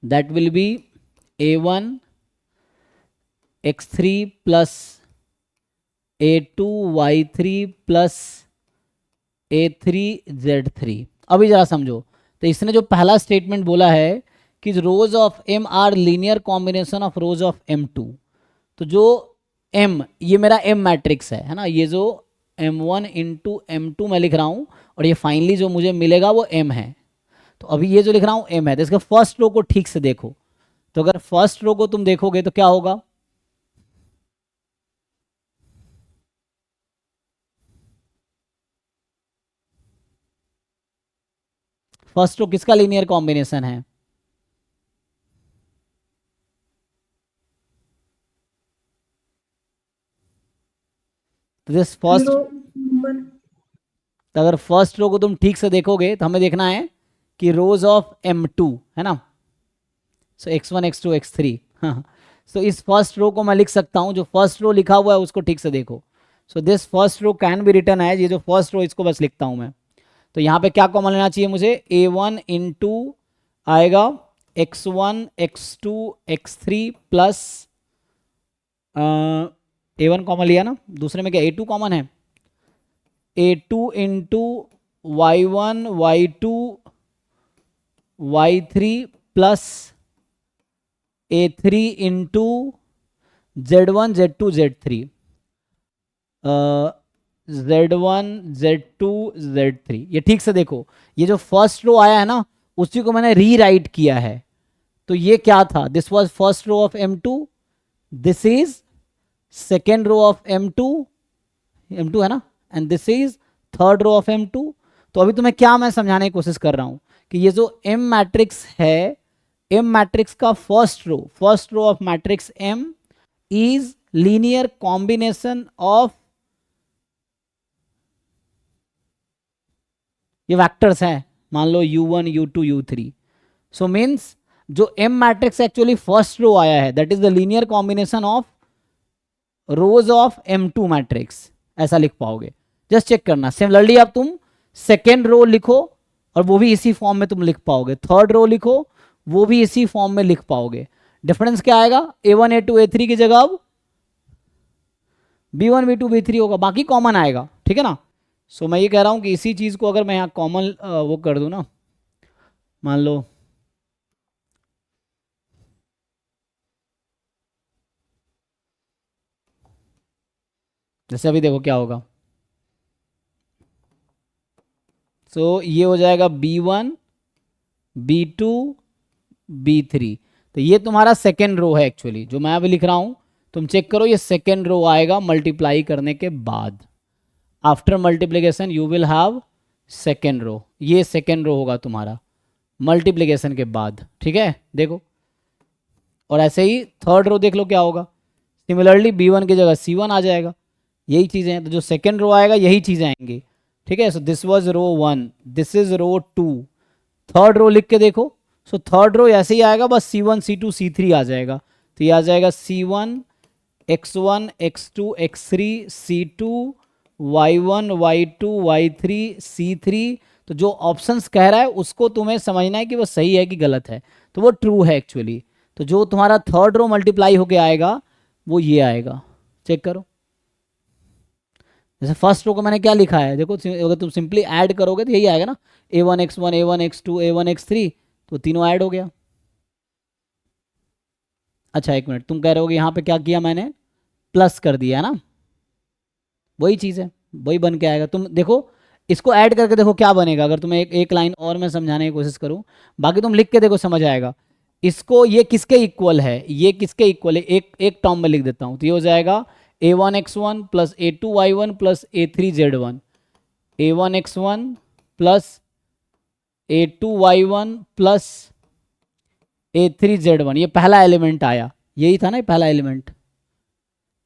that will be A1X3 plus A2Y3 plus A3Z3। अभी जरा समझो, तो इसने जो पहला स्टेटमेंट बोला है कि rows of M are linear combination of rows of M2, तो जो M, ये मेरा M मैट्रिक्स है ना, ये जो M1 इंटू M2 मैं लिख रहा हूँ, और ये फाइनली जो मुझे मिलेगा वो M है। तो अभी ये जो लिख रहा हूँ M है, तो इसका फर्स्ट रो को ठीक से देखो। तो अगर फर्स्ट रो को तुम देखोगे तो क्या होगा? फर्स्ट रो किसका लीनियर कॉम्बिनेशन है? दिस फर्स्ट, रो नंबर तो अगर फर्स्ट रो को तुम ठीक से देखोगे तो हमें देखना है कि रोज ऑफ M2 है ना, सो X1 X2 X3। हाँ, सो इस फर्स्ट रो को मैं लिख सकता हूँ, जो फर्स्ट रो लिखा हुआ है उसको ठीक से देखो। So this first row can be written as, ये जो फर्स्ट रो इसको बस लिखता हूँ मैं। तो यहाँ पे क्या कॉमन लेना चाहिए मुझे? A1 इंटू आएगा X1 X2 X3 plus A1 common लिया ना, दूसरे में क्या A2 कॉमन है? A2 into Y1 Y2 Y3 plus A3 into Z1 Z2 Z3, Z1 Z2 Z3। ये ठीक से देखो, ये जो फर्स्ट रो आया है ना उसी को मैंने रीराइट किया है। तो ये क्या था? This was first row of M2, this is second row of M2 है ना, and this is third row of M2। तो अभी तुम्हें क्या मैं समझाने की कोशिश कर रहा हूं कि ये जो M मैट्रिक्स है, M मैट्रिक्स का first row of matrix M is linear combination of, ये वेक्टर्स हैं, मान लो U1 U2 U3। So means जो M matrix actually first row आया है that is the linear combination of rows of M2 matrix, ऐसा लिख पाओगे। जस्ट चेक करना। सिमिलरली अब तुम सेकेंड रो लिखो और वो भी इसी फॉर्म में तुम लिख पाओगे, थर्ड रो लिखो वो भी इसी फॉर्म में लिख पाओगे। डिफरेंस क्या आएगा? A1 A2 A3 की जगह अब B1 B2 B3 होगा, बाकी कॉमन आएगा, ठीक है ना। सो मैं ये कह रहा हूं कि इसी चीज को अगर मैं यहाँ कॉमन वो कर दूं ना, मान लो जैसे अभी देखो क्या होगा। सो ये हो जाएगा B1 B2 B3। तो ये तुम्हारा सेकेंड रो है एक्चुअली, जो मैं अभी लिख रहा हूं तुम चेक करो, ये सेकेंड रो आएगा मल्टीप्लाई करने के बाद। After multiplication you will have second row, ये सेकेंड रो होगा तुम्हारा मल्टीप्लिकेशन के बाद, ठीक है। देखो, और ऐसे ही थर्ड रो देख लो क्या होगा। सिमिलरली B1 की जगह C1 आ जाएगा, यही चीज़ें हैं। तो जो सेकेंड रो आएगा यही चीज़ें आएंगी, ठीक है। So this was row 1, this is row 2। Third row लिख के देखो, सो थर्ड रो ऐसे ही आएगा, बस C1 C2 C3 आ जाएगा। तो ये आ जाएगा C1 X1 X2 X3 C2 Y1 Y2 Y3 C3। तो जो ऑप्शंस कह रहा है उसको तुम्हें समझना है कि वो सही है कि गलत है, तो वो ट्रू है एक्चुअली। तो जो तुम्हारा थर्ड रो मल्टीप्लाई होके आएगा वो ये आएगा, चेक करो। जैसे फर्स्ट रो को मैंने क्या लिखा है देखो, अगर तुम सिंपली ऐड करोगे तो यही आएगा ना, A1 X1 A1 X2 A1 X3, तो तीनों ऐड हो गया। अच्छा एक मिनट, तुम कह रहे हो कि यहाँ पे क्या किया मैंने? प्लस कर दिया है ना, वही चीज़ है, वही बन के आएगा। तुम देखो इसको ऐड करके देखो क्या बनेगा। अगर तुम्हें एक लाइन और मैं समझाने की कोशिश करूँ, बाकी तुम लिख के देखो समझ आएगा। इसको ये किसके इक्वल है, ये किसके इक्वल है, एक टर्म में लिख देता हूँ। तो ये हो जाएगा A1 X1 plus A2 Y1 plus A3 Z1, A1 X1 plus A2 Y1 plus A3 Z1। ये पहला एलिमेंट आया, यही था ना ये पहला एलिमेंट।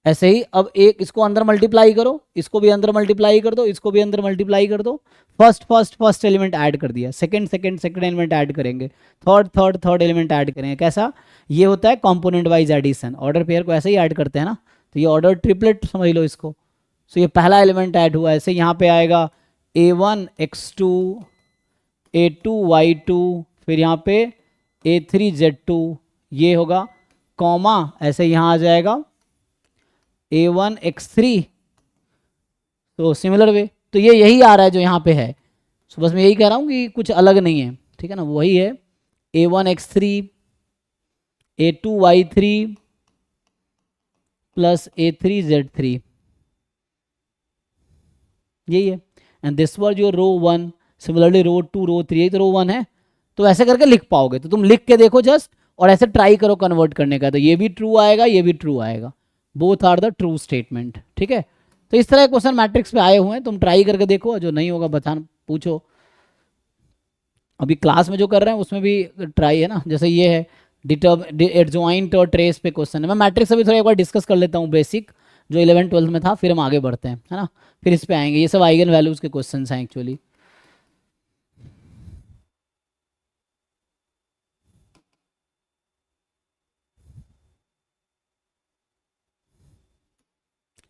ऐसे ही अब एक इसको अंदर मल्टीप्लाई करो, इसको भी अंदर मल्टीप्लाई कर दो, इसको भी अंदर मल्टीप्लाई कर दो। फर्स्ट एलिमेंट ऐड कर दिया, सेकंड एलिमेंट ऐड करेंगे, थर्ड एलिमेंट ऐड करेंगे। कैसा? ये होता है component wise addition. Order pair को ऐसे ही ऐड करते हैं ना, तो ये ऑर्डर ट्रिपलेट समझ लो इसको। सो ये पहला एलिमेंट ऐड हुआ, ऐसे यहाँ पे आएगा a1 x2 a2 y2, फिर यहाँ पे a3 z2, ये होगा कॉमा, ऐसे यहाँ आ जाएगा a1 x3। तो सिमिलर वे, तो ये यही आ रहा है जो यहाँ पे है। सो बस मैं यही कह रहा हूँ कि कुछ अलग नहीं है, ठीक है ना, वही है a1 x3 a2 y3 plus a3 z3, यही है। And this was your row 1, similarly row 2 row 3, यही तो रो 1 है। तो ऐसे करके लिख पाओगे, तो तुम लिख के देखो जस्ट, और ऐसे ट्राई करो कन्वर्ट करने का, तो ये भी ट्रू आएगा, ये भी ट्रू आएगा, both are the true statement, ठीक है। तो इस तरह क्वेश्चन मैट्रिक्स पे आए हुए हैं, तुम ट्राई करके देखो, जो नहीं होगा बताना, पूछो। अभी क्लास में जो कर रहे हैं उसमें भी ट्राई है ना, जैसे ये है एडजॉइंट और ट्रेस पे क्वेश्चन है। मैं मैट्रिक्स अभी थोड़ा एक बार डिस्कस कर लेता हूँ, बेसिक जो 11th-12th में था, फिर हम आगे बढ़ते हैं, है ना, फिर इस पे आएंगे। ये सब आइगन वैल्यूज के क्वेश्चन हैं एक्चुअली।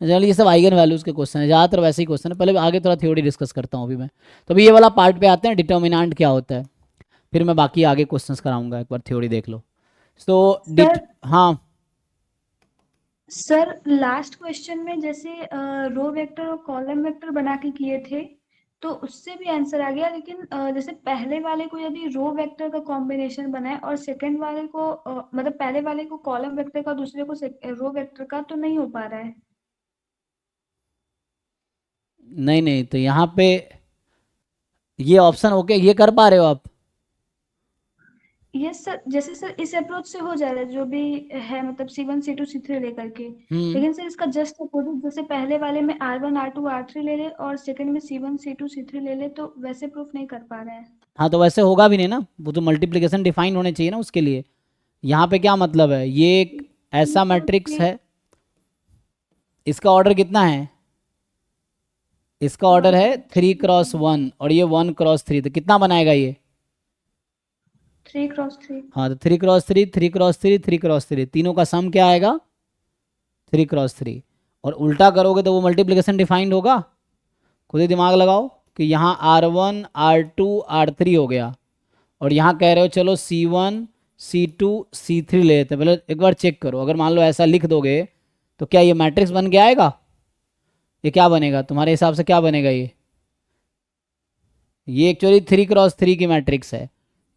जनरली ये सब आइगन वैल्यूज के क्वेश्चन है, ज़्यादातर वैसे ही क्वेश्चन है। पहले आगे थोड़ा थ्योरी डिस्कस करता हूँ अभी मैं। तो अभी ये वाला पार्ट पे आते हैं, डिटर्मिनेंट क्या होता है, फिर मैं बाकी आगे क्वेश्चंस कराऊंगा, एक बार थ्योरी देख लो। तो हाँ सर लास्ट क्वेश्चन में जैसे रो वेक्टर और कॉलम वेक्टर बना के किए थे, तो उससे भी आंसर आ गया, लेकिन जैसे पहले वाले को यदि रो वेक्टर का कॉम्बिनेशन बनाए और सेकंड वाले को मतलब पहले वाले को कॉलम वेक्टर का, दूसरे को रो वेक्टर का, तो नहीं हो पा रहा है। नहीं नहीं, तो यहाँ पे ये ऑप्शन ओके, ये कर पा रहे हो आप? यस सर, जैसे सर इस अप्रोच से हो जा रहा है जो भी है, मतलब C1 C2 C3 लेकर के। लेकिन सर इसका जस्ट अपोजिट, जैसे पहले वाले में R1 R2 R3 ले ले और सेकंड में C1 C2 C3 ले ले, तो वैसे प्रूफ नहीं कर पा रहा है। हाँ तो वैसे होगा भी नहीं ना, वो तो मल्टीप्लिकेशन डिफाइंड होने चाहिए ना उसके लिए। यहाँ पे क्या मतलब है, ये एक ऐसा मैट्रिक्स है, इसका ऑर्डर कितना है, इसका ऑर्डर है 3x1 और ये 1x3, तो कितना बनाएगा ये? 3x3। हाँ तो 3x3 3x3 3x3, तीनों का सम क्या आएगा? 3x3। और उल्टा करोगे तो वो मल्टीप्लिकेशन डिफाइंड होगा। खुद ही दिमाग लगाओ कि यहाँ R1 R2 R3 हो गया, और यहाँ कह रहे हो चलो C1 C2 C3 ले लेते हैं। पहले एक बार चेक करो, अगर मान लो ऐसा लिख दोगे तो क्या ये मैट्रिक्स बन के आएगा? ये क्या बनेगा तुम्हारे हिसाब से, क्या बनेगा ये एक्चुअली 3x3 की मैट्रिक्स है,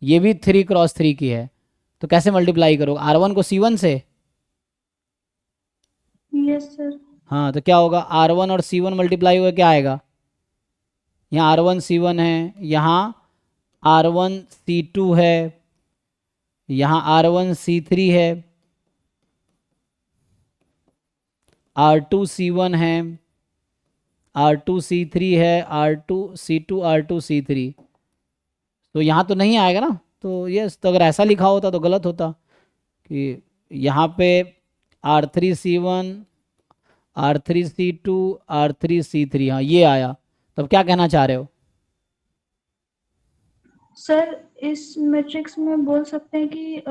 ये भी 3x3 की है। तो कैसे मल्टीप्लाई करोगे R1 को C1 से? Yes sir. हाँ तो क्या होगा, R1 और C1 मल्टीप्लाई हुआ क्या आएगा? यहाँ R1 C1 है, यहाँ R1 C2 है, यहाँ R1 C3 है, R2 C1 है, R2 C3 है, R2 C2 R2 C3। तो यहाँ तो नहीं आएगा ना, तो यस, तो अगर ऐसा लिखा होता तो गलत होता कि यहाँ पे R3 C1 R3 C2 R3 C3, हाँ ये आया। तब क्या कहना चाह रहे हो? सर इस मैट्रिक्स में बोल सकते हैं कि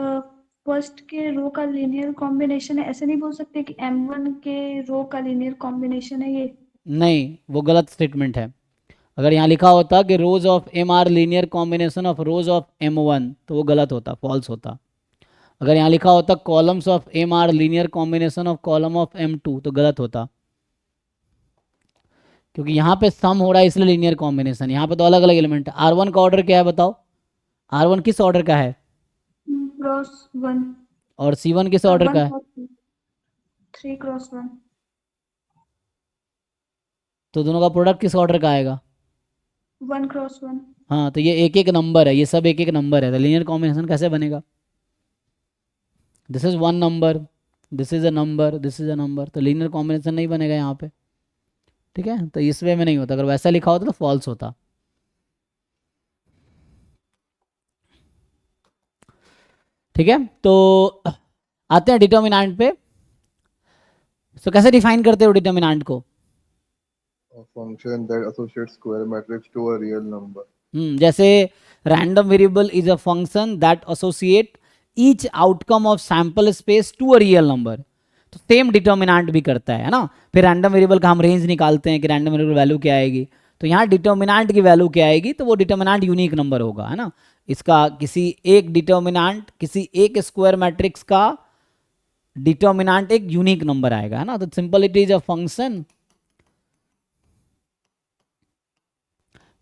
फर्स्ट के रो का लीनियर कॉम्बिनेशन है, ऐसे नहीं बोल सकते कि M1 के रो का लीनियर कॉम्बिनेशन है ये। नहीं, वो गलत स्टेटमेंट है। अगर यहाँ लिखा होता कि rows of M are linear combination of rows of M1, तो वो गलत होता, फॉल्स होता। अगर यहाँ लिखा होता columns of M are linear combination of column of M2, तो गलत होता, क्योंकि यहाँ पे सम हो रहा है इसलिए लीनियर कॉम्बिनेशन। यहाँ पे तो अलग अलग एलिमेंट है। R1 का ऑर्डर क्या है बताओ, R1 किस ऑर्डर का है? x1। और C1 किस ऑर्डर का है? 3x1। तो दोनों का प्रोडक्ट किस ऑर्डर का आएगा? 1x1। हाँ तो ये एक एक नंबर है, ये सब एक एक नंबर है, तो लीनियर कॉम्बिनेशन कैसे बनेगा? This is one number, this is a number, this is a number, तो लीनियर कॉम्बिनेशन नहीं बनेगा यहाँ पे, ठीक है। तो इस वे में नहीं होता, अगर वैसा लिखा होता तो फॉल्स होता। ठीक है, तो आते हैं डिटर्मिनेंट पे। तो कैसे डिफाइन करते हो डिटर्मिनेंट को? A function that associates square matrix to a real number. जैसे random variable is a function that associate each outcome of sample space to a real number. तो सेम डिटर्मिनेंट भी करता है ना। फिर रैंडम वेरिएबल का हम रेंज निकालते हैं कि रैंडम वेरिएबल वैल्यू क्या आएगी, तो यहाँ डिटर्मिनेंट की वैल्यू क्या आएगी, तो वो डिटर्मिनेंट यूनिक नंबर होगा, है ना। इसका किसी एक डिटर्मिनेंट, किसी एक स्क्वायर मैट्रिक्स का डिटर्मिनेंट एक यूनिक नंबर आएगा, है ना। तो simple it is a function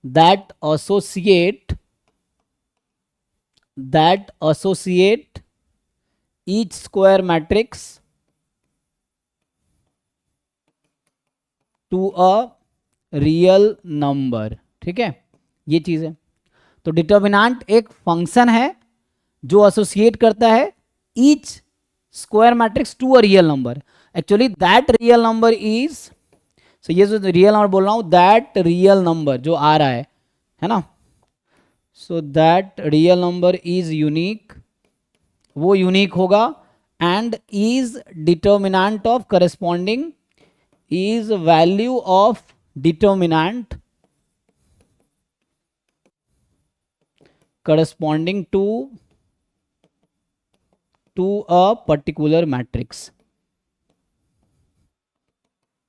that associate each square matrix to a real number। ठीक है, ये चीज है। तो डिटर्मिनेंट एक फंक्शन है जो एसोसिएट करता है each square matrix to a real number. Actually that real number is, so ये जो रियल नंबर बोल रहा हूं, दैट रियल नंबर जो आ रहा है ना, so that real number is unique, वो यूनिक होगा, and is determinant of corresponding, is value of determinant corresponding to a particular matrix.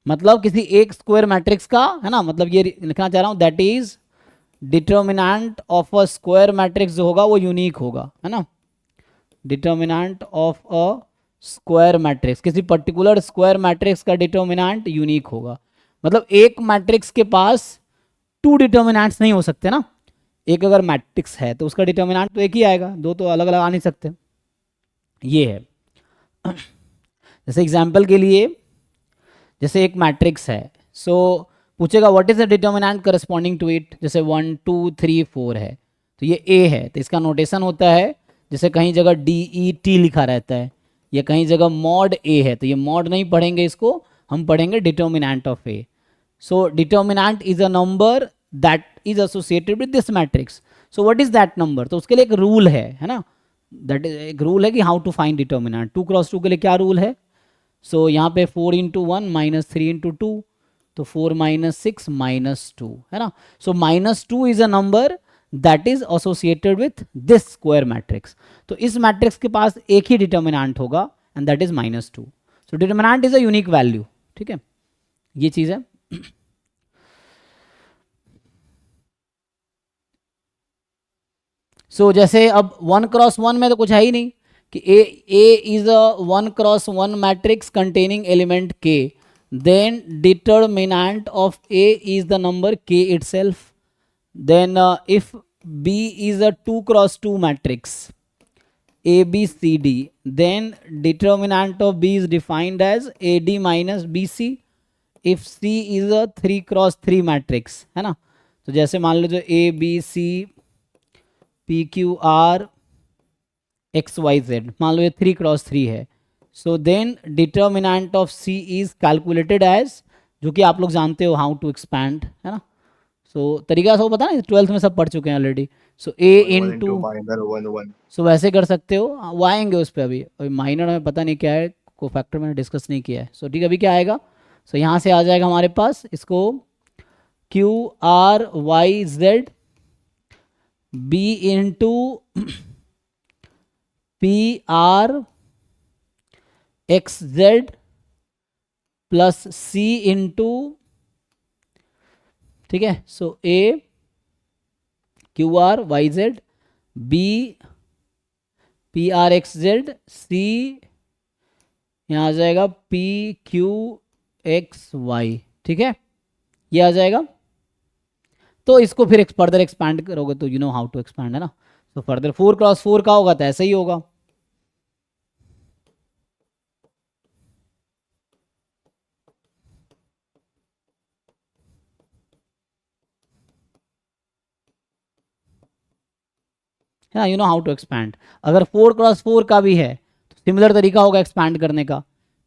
मतलब किसी एक स्क्वायर मैट्रिक्स का, है ना, मतलब ये लिखना चाह रहा हूं, that is determinant of a square matrix जो होगा वो यूनिक होगा, है ना। Determinant of a square matrix, किसी पर्टिकुलर स्क्वायर मैट्रिक्स का डिटर्मिनेंट यूनिक होगा। मतलब एक मैट्रिक्स के पास टू डिटर्मिनेंट्स नहीं हो सकते ना। एक अगर मैट्रिक्स है तो उसका डिटर्मिनेंट तो एक ही आएगा, दो तो अलग अलग आ नहीं सकते। ये है जैसे एग्जाम्पल के लिए, जैसे एक मैट्रिक्स है, सो पूछेगा what is the determinant corresponding to it. जैसे 1 2 3 4 है, तो ये ए है, तो इसका नोटेशन होता है, जैसे कहीं जगह DET लिखा रहता है, या कहीं जगह मॉड ए है, तो ये मॉड नहीं पढ़ेंगे, इसको हम पढ़ेंगे determinant of A. So determinant is a number that is associated with this matrix. So what is that number, तो उसके लिए एक रूल है ना, दैट इज एक रूल है कि how to find determinant. 2 cross 2 के लिए क्या रूल है, सो यहाँ पे 4 × 1 - 3 × 2, तो 4 - 6 - 2, है ना। सो -2 is a number that is associated with this square matrix. तो इस मैट्रिक्स के पास एक ही डिटर्मिनेंट होगा, and that is -2। So determinant is a unique value. ठीक है, ये चीज है। सो जैसे अब 1 × 1 में तो कुछ है ही नहीं कि A is a 1 × 1 matrix containing element K, then determinant of A is the number K itself. Then if B is a 2 × 2 matrix ABCD, then determinant of B is defined as AD - BC. If C is a 3 × 3 matrix, है ना, तो जैसे मान लो जो ABC PQR XYZ, मान लो ये 3 × 3 है, so then determinant of C is calculated as, जो कि आप लोग जानते हो हाउ टू एक्सपैंड, है ना। सो तरीका सब पता ना, 12th में सब पढ़ चुके हैं already. So A 1 into, into minor 1 1. सो वैसे कर सकते हो, वो आएंगे उस पर अभी माइनर में पता नहीं क्या है, को फैक्टर मैंने डिस्कस नहीं किया है। सो ठीक है, अभी क्या आएगा, सो यहाँ से आ जाएगा हमारे पास, इसको QRYZ B into PRXZ plus C into, ठीक है। सो A QRYZ B PRXZ C, यहाँ आ जाएगा PQXY, ठीक है, ये आ जाएगा। तो इसको फिर फर्दर एक्सपैंड करोगे तो you know how to expand, है ना। तो फर्दर 4 × 4 का होगा तो ऐसे ही होगा। है ना, you know how to expand. अगर 4 × 4 का भी है तो सिमिलर तरीका होगा एक्सपैंड करने का,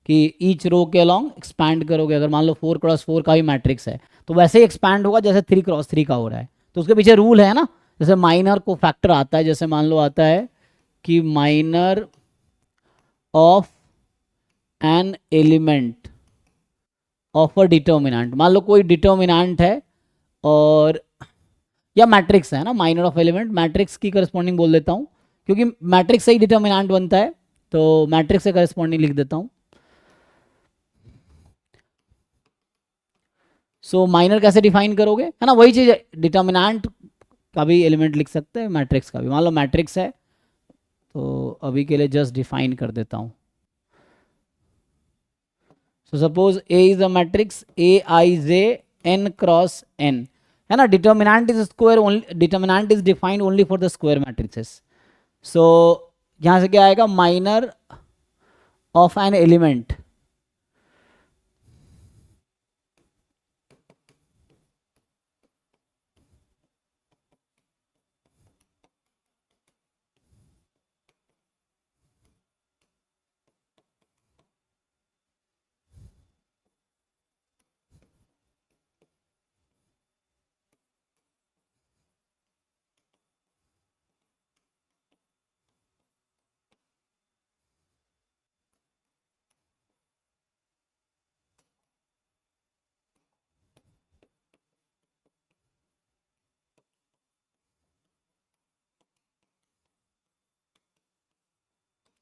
कि ईच रो के अलॉन्ग एक्सपैंड करोगे। अगर मान लो 4 × 4 का भी मैट्रिक्स है तो वैसे ही एक्सपैंड होगा जैसे 3 × 3 का हो रहा है। तो उसके पीछे रूल है ना, जैसे माइनर को फैक्टर आता है, जैसे मान लो आता है कि minor of an element of a determinant, मान लो कोई डिटर्मिनेंट है और या मैट्रिक्स है ना, माइनर ऑफ एलिमेंट मैट्रिक्स की करस्पॉन्डिंग बोल देता हूँ क्योंकि मैट्रिक्स से ही डिटर्मिनेंट बनता है, तो मैट्रिक्स से करस्पॉन्डिंग लिख देता हूँ। सो माइनर कैसे डिफाइन करोगे, है ना, वही चीज, डिटर्मिनेंट का भी एलिमेंट लिख सकते हैं, मैट्रिक्स का भी। मान लो मैट्रिक्स है तो अभी के लिए जस्ट डिफाइन कर देता हूँ। So suppose A is a matrix A I J N cross N, है ना, determinant is square only, determinant is defined only for the square matrices. So यहाँ से क्या आएगा, माइनर ऑफ एन एलिमेंट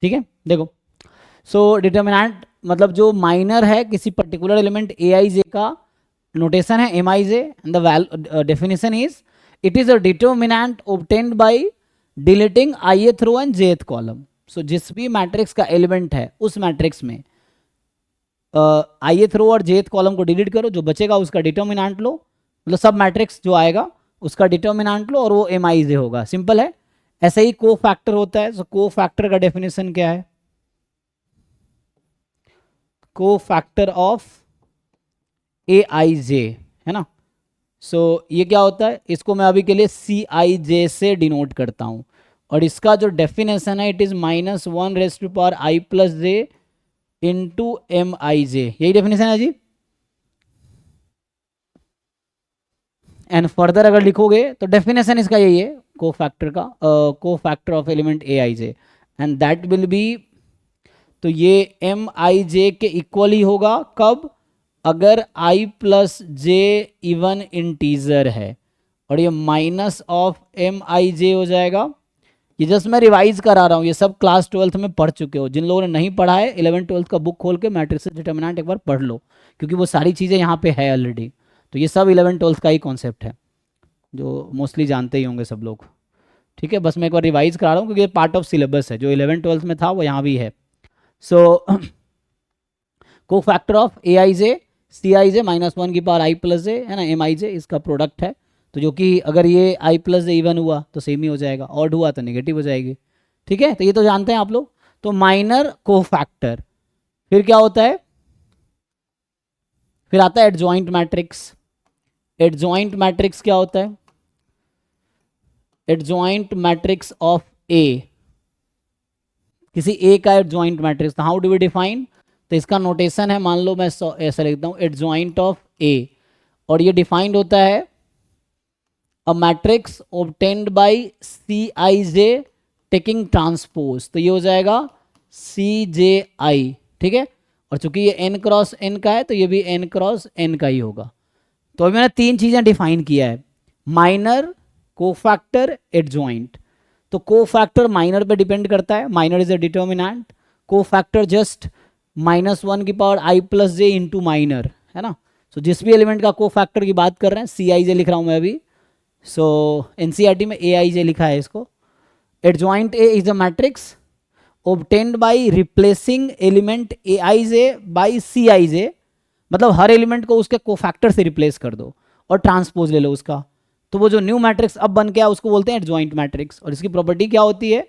ठीक है। देखो, सो डिटर्मिनेंट मतलब जो माइनर है किसी पर्टिकुलर एलिमेंट ए आई जे का नोटेशन है M I J, and the definition is it is a determinant obtained by deleting ith row and jth column. So जिस भी मैट्रिक्स का एलिमेंट है उस मैट्रिक्स में ith रो और jth कॉलम को डिलीट करो, जो बचेगा उसका डिटर्मिनेंट लो, मतलब सब मैट्रिक्स जो आएगा उसका डिटर्मिनेंट लो और वो एम आई जे होगा। सिंपल है। ऐसे ही को फैक्टर होता है। सो को फैक्टर का डेफिनेशन क्या है, को फैक्टर ऑफ ए आई जे, है ना। सो ये क्या होता है, इसको मैं अभी के लिए सी आई जे से डिनोट करता हूं, और इसका जो डेफिनेशन है it is -1⁻i+j into M I J, यही डेफिनेशन है जी। एंड फर्दर अगर लिखोगे तो डेफिनेशन इसका यही है को फैक्टर का, को factor of element A I J, and that will be, तो ये एम आई जे के इक्वल ही होगा कब, अगर i+j इवन इंटीजर है, और ये माइनस ऑफ एम आई जे हो जाएगा। ये जस्ट मैं रिवाइज करा रहा हूँ, ये सब क्लास 12th में पढ़ चुके हो। जिन लोगों ने नहीं पढ़ा है 11th 12th का बुक खोल के मैट्रिक्स डिटर्मिनेंट एक बार पढ़ लो, क्योंकि वो सारी चीज़ें यहाँ पे है ऑलरेडी। तो ये सब 11th 12th का ही कॉन्सेप्ट है जो मोस्टली जानते ही होंगे सब लोग। ठीक है, बस मैं एक बार रिवाइज करा रहा हूँ क्योंकि ये पार्ट ऑफ सिलेबस है, जो 11th 12th में था वो यहाँ भी है। सो को factor of A I J C I J -1⁻i+j, है ना, एम आई जे इसका प्रोडक्ट है। तो जो कि अगर ये i+j इवन हुआ तो सेम ही हो जाएगा, ऑड हुआ तो नेगेटिव हो जाएगी। ठीक है, तो ये तो जानते हैं आप लोग। तो माइनर को फैक्टर, फिर क्या होता है, फिर आता है एडजॉइंट मैट्रिक्स। एडजॉइंट मैट्रिक्स क्या होता है, एडजॉइंट मैट्रिक्स ऑफ ए, किसी ए का एडजॉइंट मैट्रिक्स। तो हाउ डू वी डिफाइन, तो इसका नोटेशन है, मान लो मैं ऐसा लिखता हूँ एडजॉइंट ऑफ ए, और ये डिफाइंड होता है a matrix obtained by C I J taking transpose, तो ये हो जाएगा सी जे आई। ठीक है, और चूंकि ये n क्रॉस n का है तो ये भी n क्रॉस n का ही होगा। तो अभी मैंने तीन चीज़ें डिफाइन किया है, माइनर, कोफैक्टर, एडजॉइंट। तो कोफैक्टर माइनर पे डिपेंड करता है, minor is a determinant, cofactor just -1⁻i+j into minor, है ना। सो जिस भी एलिमेंट का कोफैक्टर की बात कर रहे हैं, सी आई जे लिख रहा हूँ मैं अभी। सो एनसीईआरटी में ए आई जे लिखा है इसको। Adjoint A is a matrix obtained by replacing element aij by cij, मतलब हर एलिमेंट को उसके कोफैक्टर से रिप्लेस कर दो और ट्रांसपोज ले लो उसका, तो वो जो न्यू मैट्रिक्स अब बन गया उसको बोलते हैं एडजॉइंट मैट्रिक्स। और इसकी प्रॉपर्टी क्या होती है,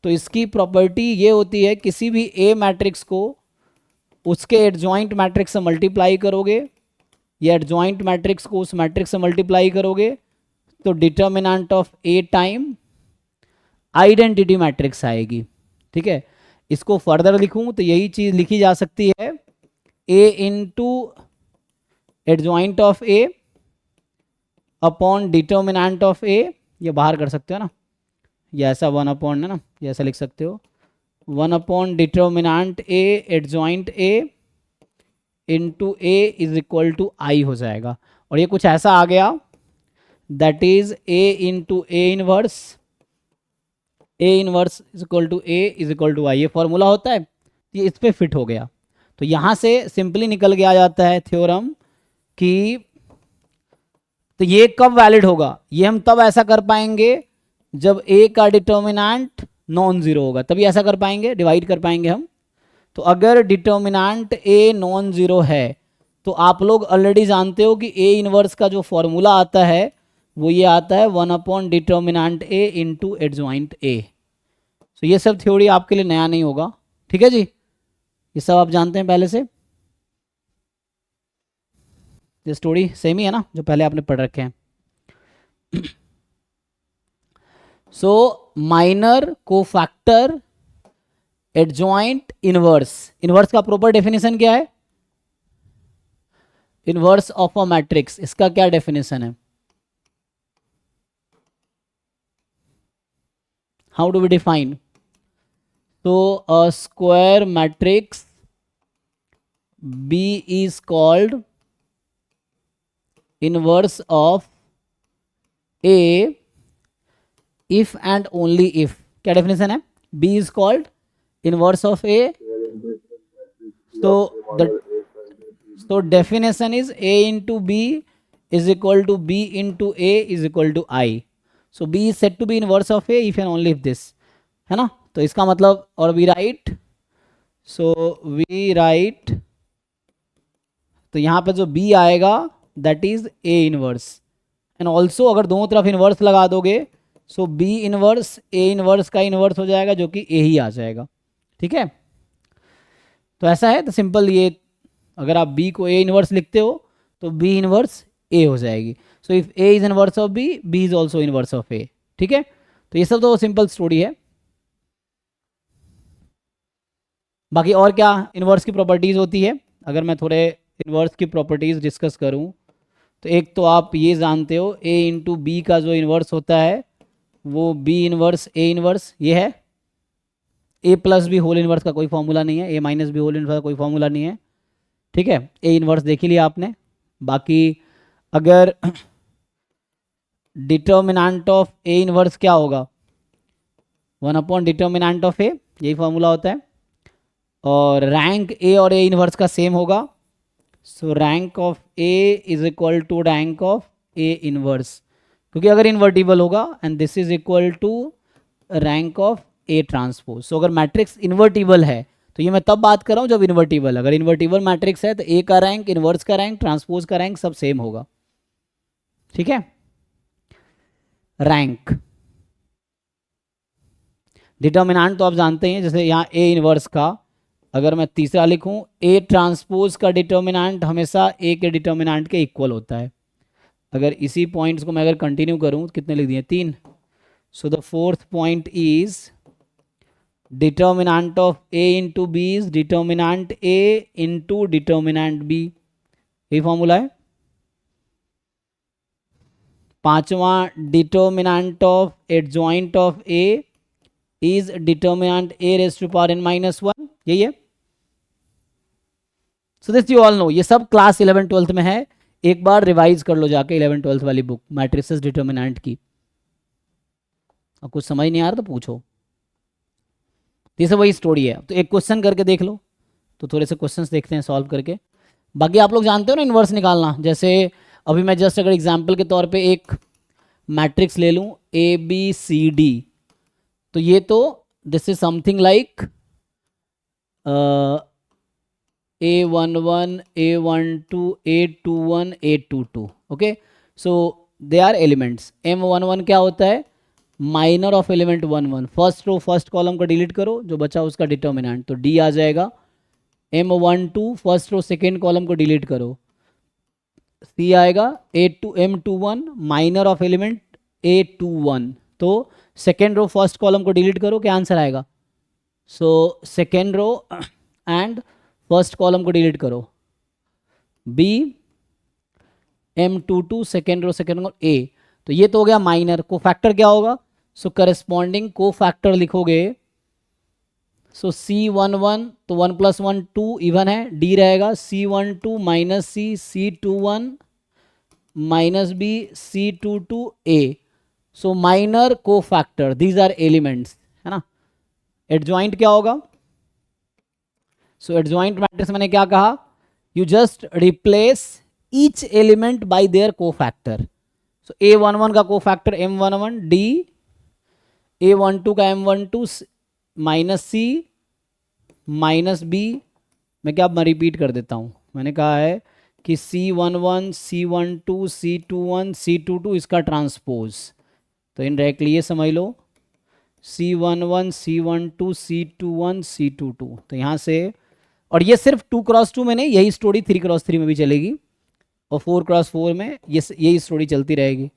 तो इसकी प्रॉपर्टी ये होती है किसी भी ए मैट्रिक्स को उसके एडजॉइंट मैट्रिक्स से मल्टीप्लाई करोगे, या एडजॉइंट मैट्रिक्स को उस मैट्रिक्स से मल्टीप्लाई करोगे, तो determinant of A time identity matrix आएगी। ठीक है, इसको फर्दर लिखूं तो यही चीज लिखी जा सकती है, A into adjoint of A upon determinant of A, ये बाहर कर सकते हो ना, ये ऐसा 1 अपॉन है ना, ये ऐसा लिख सकते हो 1 upon determinant A adjoint A into A is equal to I हो जाएगा, और ये कुछ ऐसा आ गया that is A into A inverse, A inverse is equal to A is equal to I, ये फॉर्मूला होता है, ये इस पे फिट हो गया। तो यहाँ से सिंपली निकल के आ जाता है थ्योरम कि, तो ये कब वैलिड होगा, ये हम तब ऐसा कर पाएंगे जब ए का डिटर्मिनेंट नॉन जीरो होगा, तभी ऐसा कर पाएंगे, डिवाइड कर पाएंगे हम। तो अगर डिटर्मिनेंट ए नॉन जीरो है तो आप लोग ऑलरेडी जानते हो कि ए इनवर्स का जो फॉर्मूला आता है वो ये आता है 1 determinant A into adjoint A. तो ये सब थ्योरी आपके लिए नया नहीं होगा, ठीक है जी, ये सब आप जानते हैं पहले से, ये स्टोरी सेम ही है ना जो पहले आपने पढ़ रखे हैं। सो minor cofactor adjoint inverse, inverse का प्रॉपर डेफिनेशन क्या है, इनवर्स ऑफ अ मैट्रिक्स, इसका क्या डेफिनेशन है, हाउ डू वी डिफाइन, तो a square matrix B is called inverse of A if and only if, क्या डेफिनेशन है, B is called inverse of A, so definition is A into B is equal to B into A is equal to I, so B is said to be inverse of A if and only if this, है ना। तो इसका मतलब, और we write, so we write, तो यहाँ पे जो B आएगा that is A inverse, and also अगर दोनों तरफ इनवर्स लगा दोगे सो B इनवर्स A इनवर्स का इनवर्स हो जाएगा जो कि A ही आ जाएगा, ठीक है। तो ऐसा है, तो सिंपल ये, अगर आप B को A इनवर्स लिखते हो तो B इनवर्स A हो जाएगी, so if A is inverse of B, B is also inverse of A, ठीक है। तो ये सब तो सिंपल स्टोरी है। बाकी और क्या इनवर्स की प्रॉपर्टीज होती है, अगर मैं थोड़े इनवर्स की प्रॉपर्टीज डिस्कस करूं तो एक तो आप ये जानते हो A इंटू बी का जो इनवर्स होता है वो B इनवर्स A इनवर्स, ये है A plus B whole inverse का कोई फॉर्मूला नहीं है, A minus B whole inverse का कोई फॉर्मूला नहीं है, ठीक है। A इनवर्स देख ही लिया आपने। बाकी अगर डिटर्मिनेंट ऑफ A इनवर्स क्या होगा, 1 डिटर्मिनेंट ऑफ A, यही फॉर्मूला होता है, और रैंक A और A इनवर्स का सेम होगा, so rank of A is equal to rank of A inverse, क्योंकि अगर इन्वर्टिबल होगा and this is equal to rank of A transpose. So अगर मैट्रिक्स इन्वर्टिबल है तो ये मैं तब बात कर रहा हूँ जब इन्वर्टिबल, अगर इन्वर्टिबल मैट्रिक्स है तो A का रैंक, इनवर्स का रैंक, ट्रांसपोज का रैंक सब सेम होगा, ठीक है। रैंक डिटर्मिनेंट तो आप जानते हैं, जैसे यहाँ A इनवर्स का अगर मैं तीसरा लिखूं, A ट्रांसपोज का डिटर्मिनेंट हमेशा A के डिटर्मिनेंट के इक्वल होता है। अगर इसी पॉइंट्स को मैं अगर कंटिन्यू करूं तो कितने लिख दिए, 3। So the fourth point is determinant of A into B is determinant A into determinant B, यही फॉर्मूला है। पांचवा determinant of adjoint of A is determinant A raise to power n-1, यही है। So this you all know, ये सब क्लास 11-12 में है, एक बार रिवाइज कर लो जाके 11-12 वाली बुक मैट्रिसेस डिटर्मिनेंट की। और कुछ समझ नहीं आ रहा तो पूछो, ये सब वही स्टोरी है। तो एक क्वेश्चन करके देख लो, तो थोड़े से क्वेश्चंस देखते हैं सॉल्व करके। बाकी आप लोग जानते हो ना इन्वर्स निकालना, जैसे अभी मैं जस्ट अगर एग्जाम्पल के तौर पे एक मैट्रिक्स ले लूँ ABCD, तो ये तो this is something like A11, A12, A21, A22, okay. So they are elements. M11 क्या होता है, minor of element 11, first row first column को डिलीट करो, जो बचा उसका डिटर्मिनेंट, तो D आ जाएगा। M12 first row second column को डिलीट करो, C आएगा। M21 minor of element A21, तो सेकेंड रो फर्स्ट कॉलम को डिलीट करो, क्या आंसर आएगा, so second row and first column को डिलीट करो, B। M22 second row second column A, तो ये तो हो गया माइनर। को फैक्टर क्या होगा, सो करस्पॉन्डिंग को फैक्टर लिखोगे सो C11 तो 1 + 1 2 इवन है, D रहेगा C12 minus C21 minus B C22 A। So minor को फैक्टर, दीज आर एलिमेंट्स, है ना। एडजॉइंट क्या होगा? सो एडजॉइंट मैट्रिक्स मैंने क्या कहा, you just replace each element by there cofactor. So A11 का कोफैक्टर M11 D, A12 का M12 minus C minus B। मैं क्या रिपीट कर देता हूँ, मैंने कहा है कि C11 C12 C21 C22 इसका ट्रांसपोज, तो इनडायरेक्टली ये समझ लो C11 C12 C21 C22। तो यहाँ से, और ये सिर्फ 2x2 में नहीं, यही स्टोरी 3x3 में भी चलेगी और 4x4 में यही स्टोरी चलती रहेगी।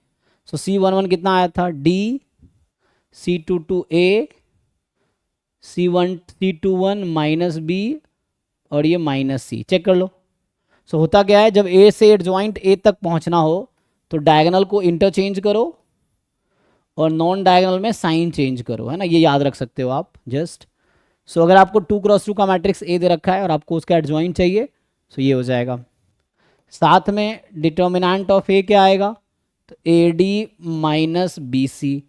सो C11 कितना आया था D, C22 A, C21 minus B और ये माइनस C। चेक कर लो। सो होता क्या है, जब A से एडजॉइंट A तक पहुंचना हो तो डायगोनल को इंटरचेंज करो और नॉन डायगोनल में साइन चेंज करो, है ना, ये याद रख सकते हो आप जस्ट। सो अगर आपको 2x2 का मैट्रिक्स A दे रखा है और आपको उसका एडजॉइंट चाहिए, तो ये हो जाएगा। साथ में डिटर्मिनेंट ऑफ A क्या आएगा, तो AD माइनस BC।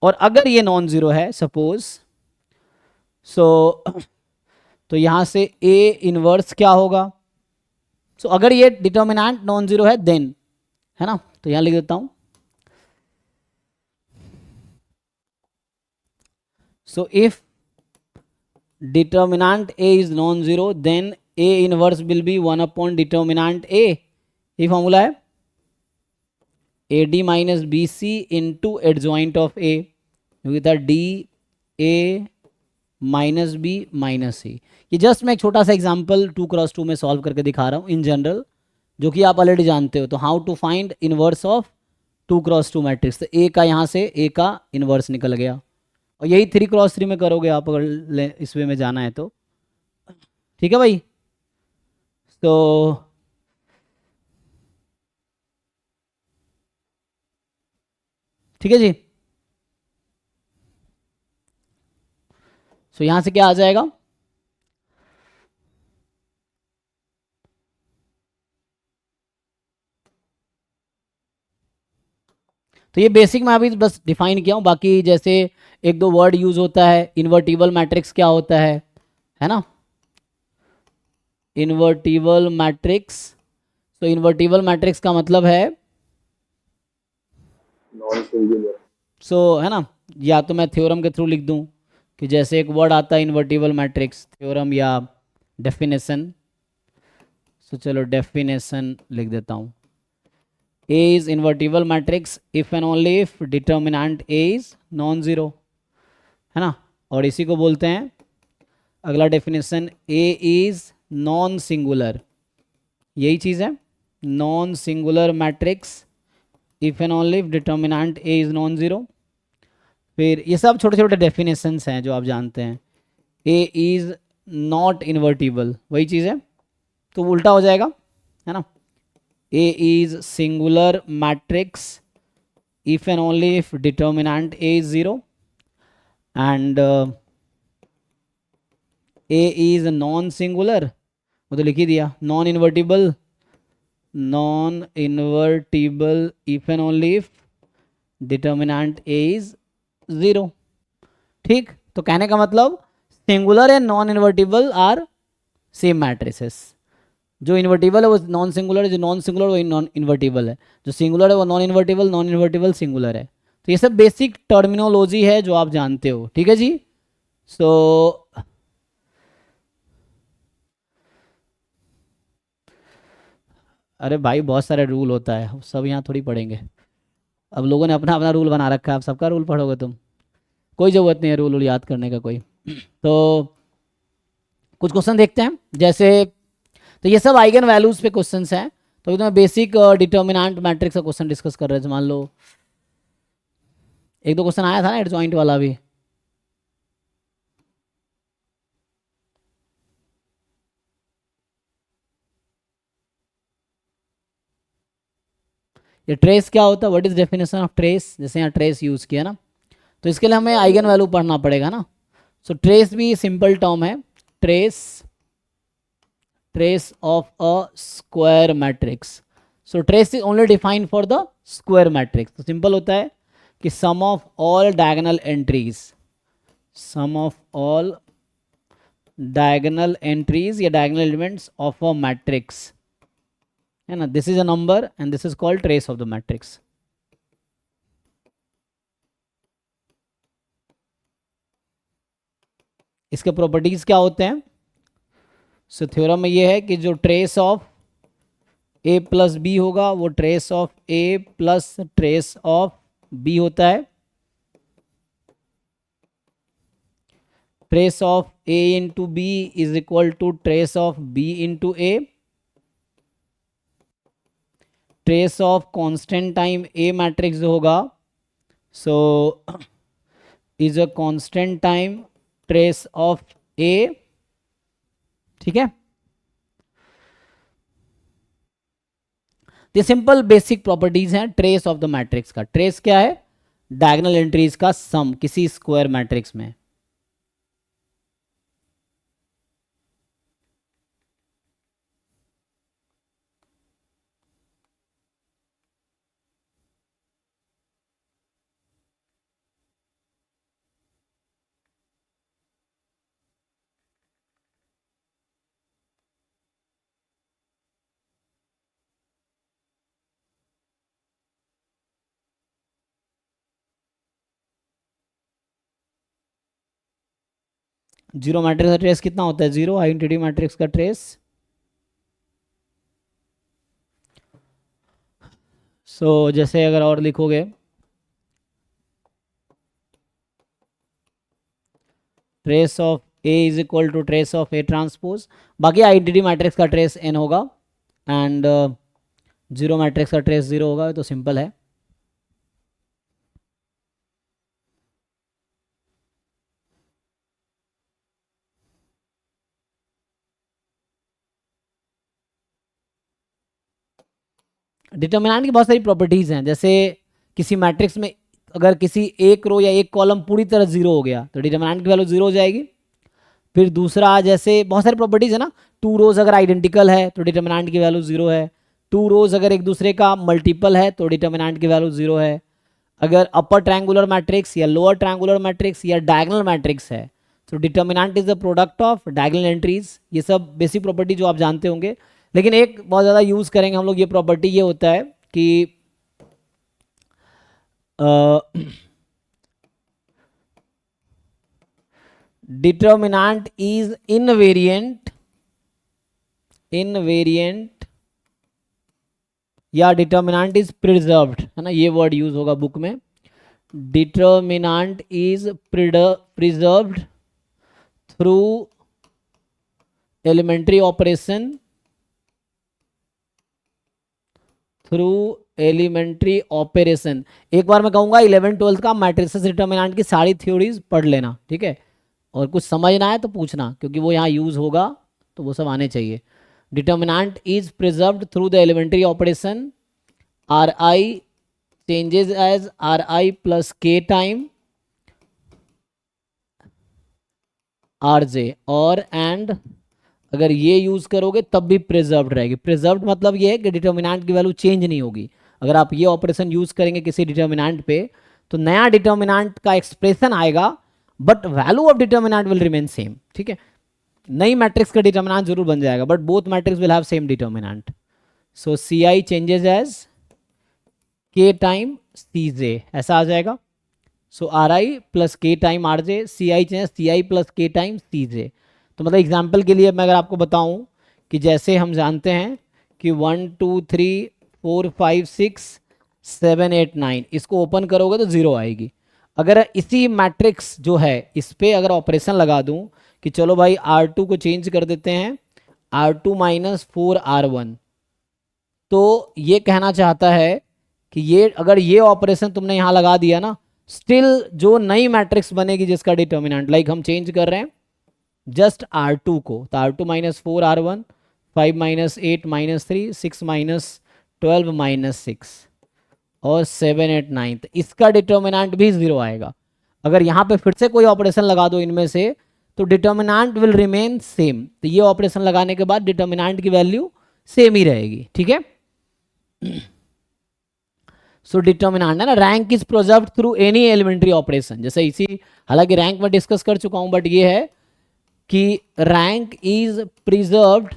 और अगर ये नॉन ज़ीरो है सपोज, सो तो यहाँ से A इनवर्स क्या होगा, सो अगर ये डिटर्मिनेंट नॉन ज़ीरो है देन, है ना, तो यहाँ लिख देता हूँ। So if determinant A is non-zero then A inverse will be 1 upon determinant A। ये फॉर्मूला है AD minus BC into adjoint of A, क्योंकि था D A minus B minus C। ये जस्ट मैं एक छोटा सा एग्जांपल 2x2 में सॉल्व करके दिखा रहा हूँ इन जनरल, जो कि आप ऑलरेडी जानते हो। तो how to find inverse of 2x2 matrix, तो A का यहाँ से A का इनवर्स निकल गया, और यही 3x3 में करोगे आप अगर इस वे में जाना है तो। ठीक है भाई, तो ठीक है जी। सो यहां से क्या आ जाएगा, तो ये बेसिक मैं अभी बस डिफाइन किया हूँ। बाकी जैसे एक दो वर्ड यूज होता है, इन्वर्टिबल मैट्रिक्स क्या होता है ना, इन्वर्टिबल मैट्रिक्स। तो इन्वर्टिबल मैट्रिक्स का मतलब है सो है ना, या तो मैं थ्योरम के थ्रू लिख दूं कि जैसे एक वर्ड आता है इन्वर्टिबल मैट्रिक्स, थ्योरम या डेफिनेशन। सो चलो डेफिनेशन लिख देता हूं, A is invertible matrix if and only if determinant A is non-zero, है ना। और इसी को बोलते हैं अगला definition, A is non singular, यही चीज है non singular matrix if and only if determinant A is non-zero। फिर ये सब छोटे छोटे डेफिनेशंस हैं जो आप जानते हैं। A is नॉट इन्वर्टिबल, वही चीज़ है, तो उल्टा हो जाएगा, है ना। A is singular matrix if and only if determinant A is 0, and A is non-singular, वो तो लिख ही दिया, non-invertible if and only if determinant A is 0। ठीक, तो कहने का मतलब singular and non invertible are same matrices. जो इन्वर्टिबल है वो नॉन सिंगुलर है, जो नॉन सिंगुलर वो नॉन इन्वर्टिबल है, जो सिंगुलर है वो नॉन इन्वर्टिबल सिंगुलर है। तो ये सब बेसिक टर्मिनोलॉजी है जो आप जानते हो, ठीक है जी। सो अरे भाई बहुत सारे रूल होता है, सब यहाँ थोड़ी पढ़ेंगे। अब लोगों ने अपना अपना रूल बना रखा है, अब सबका रूल पढ़ोगे तुम, कोई ज़रूरत नहीं है रूल याद करने का कोई। तो कुछ क्वेश्चन देखते हैं, जैसे तो ये सब आइगन वैल्यूज पे क्वेश्चंस हैं। तो ये तो मैं बेसिक डिटर्मिनेंट मैट्रिक्स का क्वेश्चन डिस्कस कर रहे थे। मान लो एक दो क्वेश्चन आया था ना एडजॉइंट वाला भी, ये ट्रेस क्या होता है, what is definition of trace, जैसे यहाँ ट्रेस यूज किया ना, तो इसके लिए हमें आइगन वैल्यू पढ़ना पड़ेगा ना। सो ट्रेस भी सिंपल टर्म है, trace of a square matrix. So trace is only defined for the square matrix. तो सिंपल होता है कि sum of all diagonal entries या diagonal elements of a matrix है ना, this is a number and this is called trace of the matrix. इसके प्रॉपर्टीज क्या होते हैं? सो थ्योरम में ये है कि जो trace of A plus B होगा वो trace of A plus trace of B होता है. Trace of A into B is equal to trace of B into A. Trace of constant time A matrix जो होगा so is a constant time trace of A. ठीक है, ये सिंपल बेसिक प्रॉपर्टीज हैं ट्रेस ऑफ द मैट्रिक्स का. ट्रेस क्या है? डायगोनल एंट्रीज का सम किसी स्क्वायर मैट्रिक्स में. जीरो मैट्रिक्स का ट्रेस कितना होता है? जीरो. आइडेंटिटी मैट्रिक्स का ट्रेस जैसे अगर और लिखोगे trace of A is equal to trace of A transpose. बाकी आइडेंटिटी मैट्रिक्स का ट्रेस एन होगा एंड जीरो मैट्रिक्स का ट्रेस जीरो होगा. तो सिंपल है. डिटर्मिनेंट की बहुत सारी प्रॉपर्टीज हैं. जैसे किसी मैट्रिक्स में अगर किसी एक रो या एक कॉलम पूरी तरह जीरो हो गया तो डिटर्मिनेंट की वैल्यू जीरो हो जाएगी. फिर दूसरा जैसे बहुत सारी प्रॉपर्टीज है ना, टू रोज अगर आइडेंटिकल है तो डिटर्मिनेंट की वैल्यू जीरो है. टू रोज अगर एक दूसरे का मल्टीपल है तो डिटर्मिनेंट की वैल्यू जीरो है. अगर अपर ट्रायंगुलर मैट्रिक्स या लोअर ट्रायंगुलर मैट्रिक्स या डायगोनल मैट्रिक्स है तो determinant is the product of diagonal entries. ये सब बेसिक प्रॉपर्टी जो आप जानते होंगे. लेकिन एक बहुत ज़्यादा यूज़ करेंगे हम लोग ये प्रॉपर्टी, ये होता है कि डिटर्मिनेंट इज इनवेरिएंट या डिटर्मिनेंट इज प्रिजर्व्ड, है ना, ये वर्ड यूज होगा बुक में. Determinant is preserved through elementary operation एक बार मैं कहूंगा 11th-12th का मैट्रिसेस डिटर्मिनेंट की सारी थ्योरीज पढ़ लेना, ठीक है. और कुछ समझ ना आए तो पूछना, क्योंकि वो यहाँ यूज होगा तो वो सब आने चाहिए. Determinant is preserved through the elementary operation R I changes as R I plus K time R J. और एंड अगर ये यूज करोगे तब भी प्रिजर्व्ड रहेगी. प्रिजर्व्ड मतलब ये है कि डिटर्मिनेंट की वैल्यू चेंज नहीं होगी. अगर आप ये ऑपरेशन यूज करेंगे किसी डिटर्मिनेंट पे तो नया डिटर्मिनेंट का एक्सप्रेशन आएगा but value of determinant will remain same. ठीक है, नई मैट्रिक्स का डिटर्मिनेंट जरूर बन जाएगा but both matrix will have same determinant. So C I changes as K time C J, ऐसा आ जाएगा. So R I plus K time R J, C I changes C I plus K time C J. तो मतलब एग्जाम्पल के लिए मैं अगर आपको बताऊं कि जैसे हम जानते हैं कि 1 2 3 4 5 6 7 8 9 इसको ओपन करोगे तो जीरो आएगी. अगर इसी मैट्रिक्स जो है इस पर अगर ऑपरेशन लगा दूं कि चलो भाई R2 को चेंज कर देते हैं R2 माइनस 4R1, तो ये कहना चाहता है कि ये अगर ये ऑपरेशन तुमने यहाँ लगा दिया ना, स्टिल जो नई मैट्रिक्स बनेगी जिसका डिटर्मिनेंट लाइक हम चेंज कर रहे हैं जस्ट R2 को, तो R2 minus 4R1 5 minus 8 minus 3 6 minus 12 minus 6 और 7 8 9, तो इसका डिटर्मिनेंट भी जीरो आएगा. अगर यहाँ पे फिर से कोई ऑपरेशन लगा दो इनमें से तो डिटर्मिनेंट विल रिमेन सेम। तो ये ऑपरेशन लगाने के बाद डिटर्मिनेंट की वैल्यू सेम ही रहेगी, ठीक है। सो डिटर्मिनेंट है ना, rank is preserved through any elementary operation. जैसे इसी, हालांकि रैंक में डिस्कस कर चुका हूं, बट ये है कि rank is preserved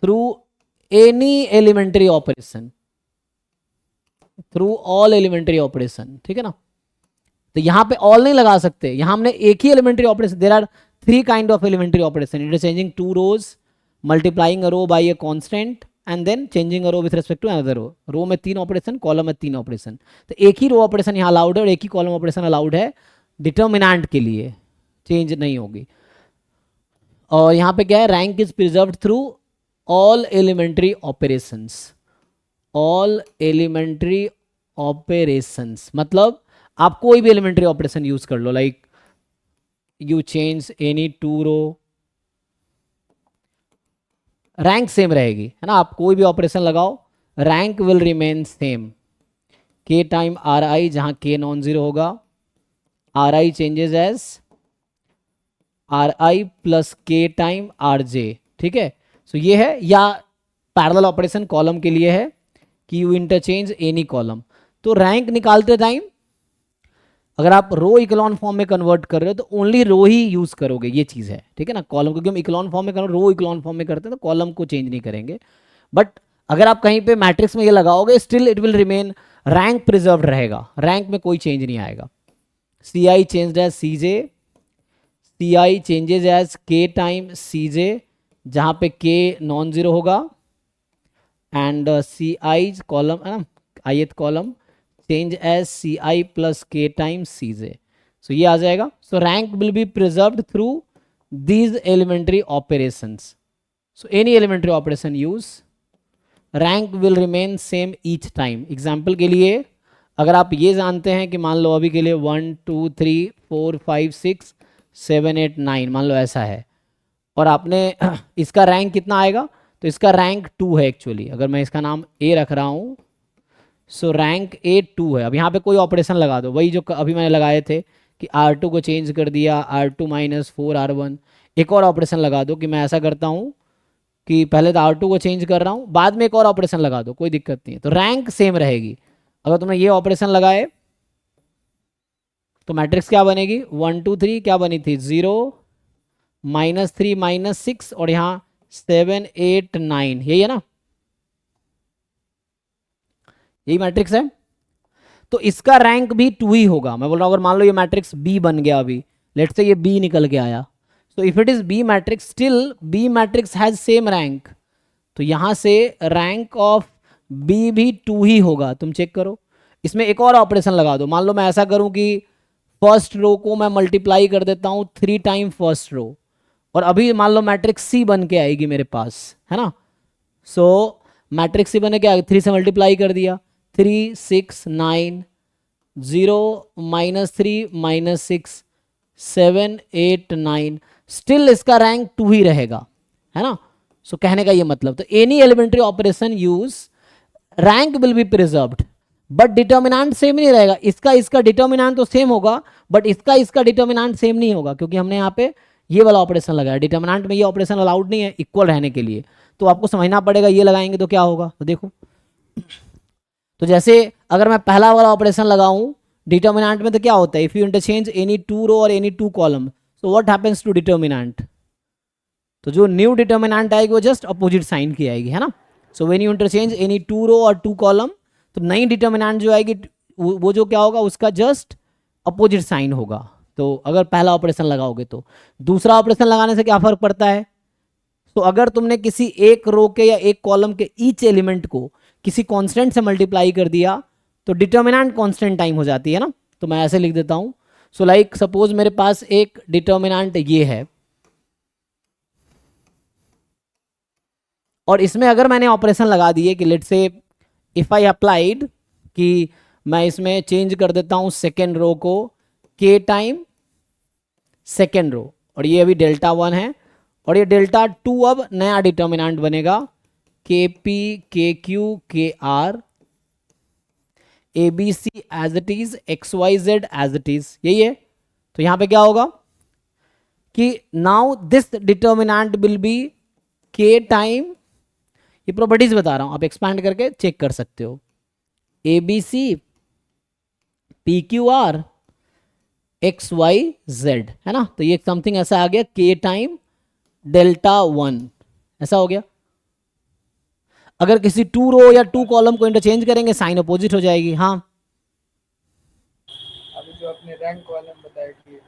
through any elementary operation, through all elementary operation, ठीक है ना। तो यहां पे ऑल नहीं लगा सकते, यहां हमने एक ही elementary operation, there are 3 kind of elementary operation, interchanging 2 rows, multiplying a row by a constant and then changing a row with respect to another row. Row में 3 ऑपरेशन, कॉलम में 3 ऑपरेशन। तो एक ही रो ऑपरेशन यहाँ अलाउड है और एक ही कॉलम ऑपरेशन अलाउड है डिटर्मिनेंट के लिए, चेंज नहीं होगी। और यहाँ पे क्या है, rank is preserved through all elementary operations, all elementary operations मतलब आप कोई भी एलिमेंट्री ऑपरेशन यूज कर लो, like you change any 2 row, rank same रहेगी, है ना। आप कोई भी ऑपरेशन लगाओ, rank will remain same. K time R I, जहां के नॉन जीरो होगा, R I changes as R I plus K time R J, ठीक है। सो ये है, या पैरेलल ऑपरेशन कॉलम के लिए है कि यू इंटरचेंज एनी कॉलम। तो रैंक निकालते टाइम अगर आप रो इक्लॉन फॉर्म में कन्वर्ट कर रहे हो तो ओनली रो ही यूज करोगे, ये चीज है, ठीक है ना। कॉलम, क्योंकि हम इक्लॉन फॉर्म में रो इक्लॉन फॉर्म में करते हैं तो कॉलम को चेंज नहीं करेंगे। बट अगर आप कहीं पे मैट्रिक्स में ये लगाओगे, still it will remain, rank preserve रहेगा, रैंक में कोई चेंज नहीं आएगा। C I change as C J, C I changes as K time C J, जहां पे के नॉन जीरो होगा, एंड सी आई कॉलम है ना, ith column change as C I plus K time C J. So ये आ जाएगा। So rank will be preserved through these elementary operations. So any elementary operation use, rank will remain same each time. Example के लिए अगर आप ये जानते हैं कि मान लो अभी के लिए 1 2 3 4 5 6 7 8 9 मान लो ऐसा है, और आपने इसका रैंक कितना आएगा, तो इसका रैंक 2 है एक्चुअली। अगर मैं इसका नाम ए रख रहा हूँ, सो रैंक ए 2 है। अब यहाँ पे कोई ऑपरेशन लगा दो, वही जो अभी मैंने लगाए थे कि R2 को चेंज कर दिया, R2 माइनस 4R1। एक और ऑपरेशन लगा दो कि मैं ऐसा करता हूँ कि पहले तो R2 को चेंज कर रहा हूँ, बाद में एक और ऑपरेशन लगा दो, कोई दिक्कत नहीं है, तो रैंक सेम रहेगी। अगर तुमने ये ऑपरेशन लगाए तो मैट्रिक्स क्या बनेगी, 1 2 3 क्या बनी थी, 0 -3 -6 और यहाँ 7 8 9, यही है ना, यही मैट्रिक्स है। तो इसका रैंक भी 2 ही होगा। मैं बोल रहा हूँ अगर मान लो ये मैट्रिक्स बी बन गया, अभी लेट्स से ये बी निकल के आया, so if it is B matrix, still B matrix has same rank. तो यहां से रैंक ऑफ बी भी 2 ही होगा। तुम चेक करो, इसमें एक और ऑपरेशन लगा दो। मान लो मैं ऐसा करूं कि फर्स्ट रो को मैं मल्टीप्लाई कर देता हूं 3 टाइम फर्स्ट रो, और अभी मान लो मैट्रिक्स सी बन के आएगी मेरे पास, है ना। सो मैट्रिक्स सी बने के आएगी, 3 से मल्टीप्लाई कर दिया, 3 6 9 0 -3 -6 7 8 9, स्टिल इसका रैंक 2 ही रहेगा, है ना। सो कहने का ये मतलब, तो any elementary operation use, rank will be preserved but determinant same नहीं रहेगा। इसका डिटर्मिनेंट तो सेम होगा, बट इसका डिटर्मिनेंट सेम नहीं होगा, क्योंकि हमने यहाँ पे ये वाला ऑपरेशन लगाया। डिटर्मिनेंट में ये ऑपरेशन अलाउड नहीं है इक्वल रहने के लिए, तो आपको समझना पड़ेगा ये लगाएंगे तो क्या होगा। तो देखो, तो जैसे अगर मैं पहला वाला ऑपरेशन लगाऊं डिटर्मिनेंट में, तो क्या होता है, if you interchange any 2 row और any 2 column, so what happens to determinant, तो जो न्यू डिटर्मिनेंट आएगी वो जस्ट अपोजिट साइन की आएगी, है ना। So when you interchange any 2 row और 2 कॉलम, तो नई डिटर्मिनेंट जो आएगी वो जो क्या होगा, उसका जस्ट अपोजिट साइन होगा। तो अगर पहला ऑपरेशन लगाओगे तो दूसरा ऑपरेशन लगाने से क्या फर्क पड़ता है, तो अगर तुमने किसी एक रो के या एक कॉलम के ईच एलिमेंट को किसी कांस्टेंट से मल्टीप्लाई कर दिया तो डिटर्मिनेंट कांस्टेंट टाइम हो जाती है ना। तो मैं ऐसे लिख देता हूं, सो लाइक सपोज मेरे पास एक डिटर्मिनेंट ये है, और इसमें अगर मैंने ऑपरेशन लगा दिए कि let's say if I applied, कि मैं इसमें चेंज कर देता हूं सेकेंड रो को के टाइम सेकेंड रो, और ये अभी डेल्टा 1 है, और ये डेल्टा 2 अब नया डिटर्मिनेंट बनेगा के पी के क्यू के R A B C as it is, X Y Z as it is, यही है। तो यहां पे क्या होगा कि now this determinant will be K time, ये प्रॉपर्टीज बता रहा हूं, आप एक्सपैंड करके चेक कर सकते हो। A B C P Q R X Y Z, है ना। तो ये समथिंग ऐसा आ गया के टाइम डेल्टा 1, ऐसा हो गया। अगर किसी 2 रो या 2 कॉलम को इंटरचेंज करेंगे साइन अपोजिट हो जाएगी। हाँ, अभी जो आपने रैंक कॉलम बताया कि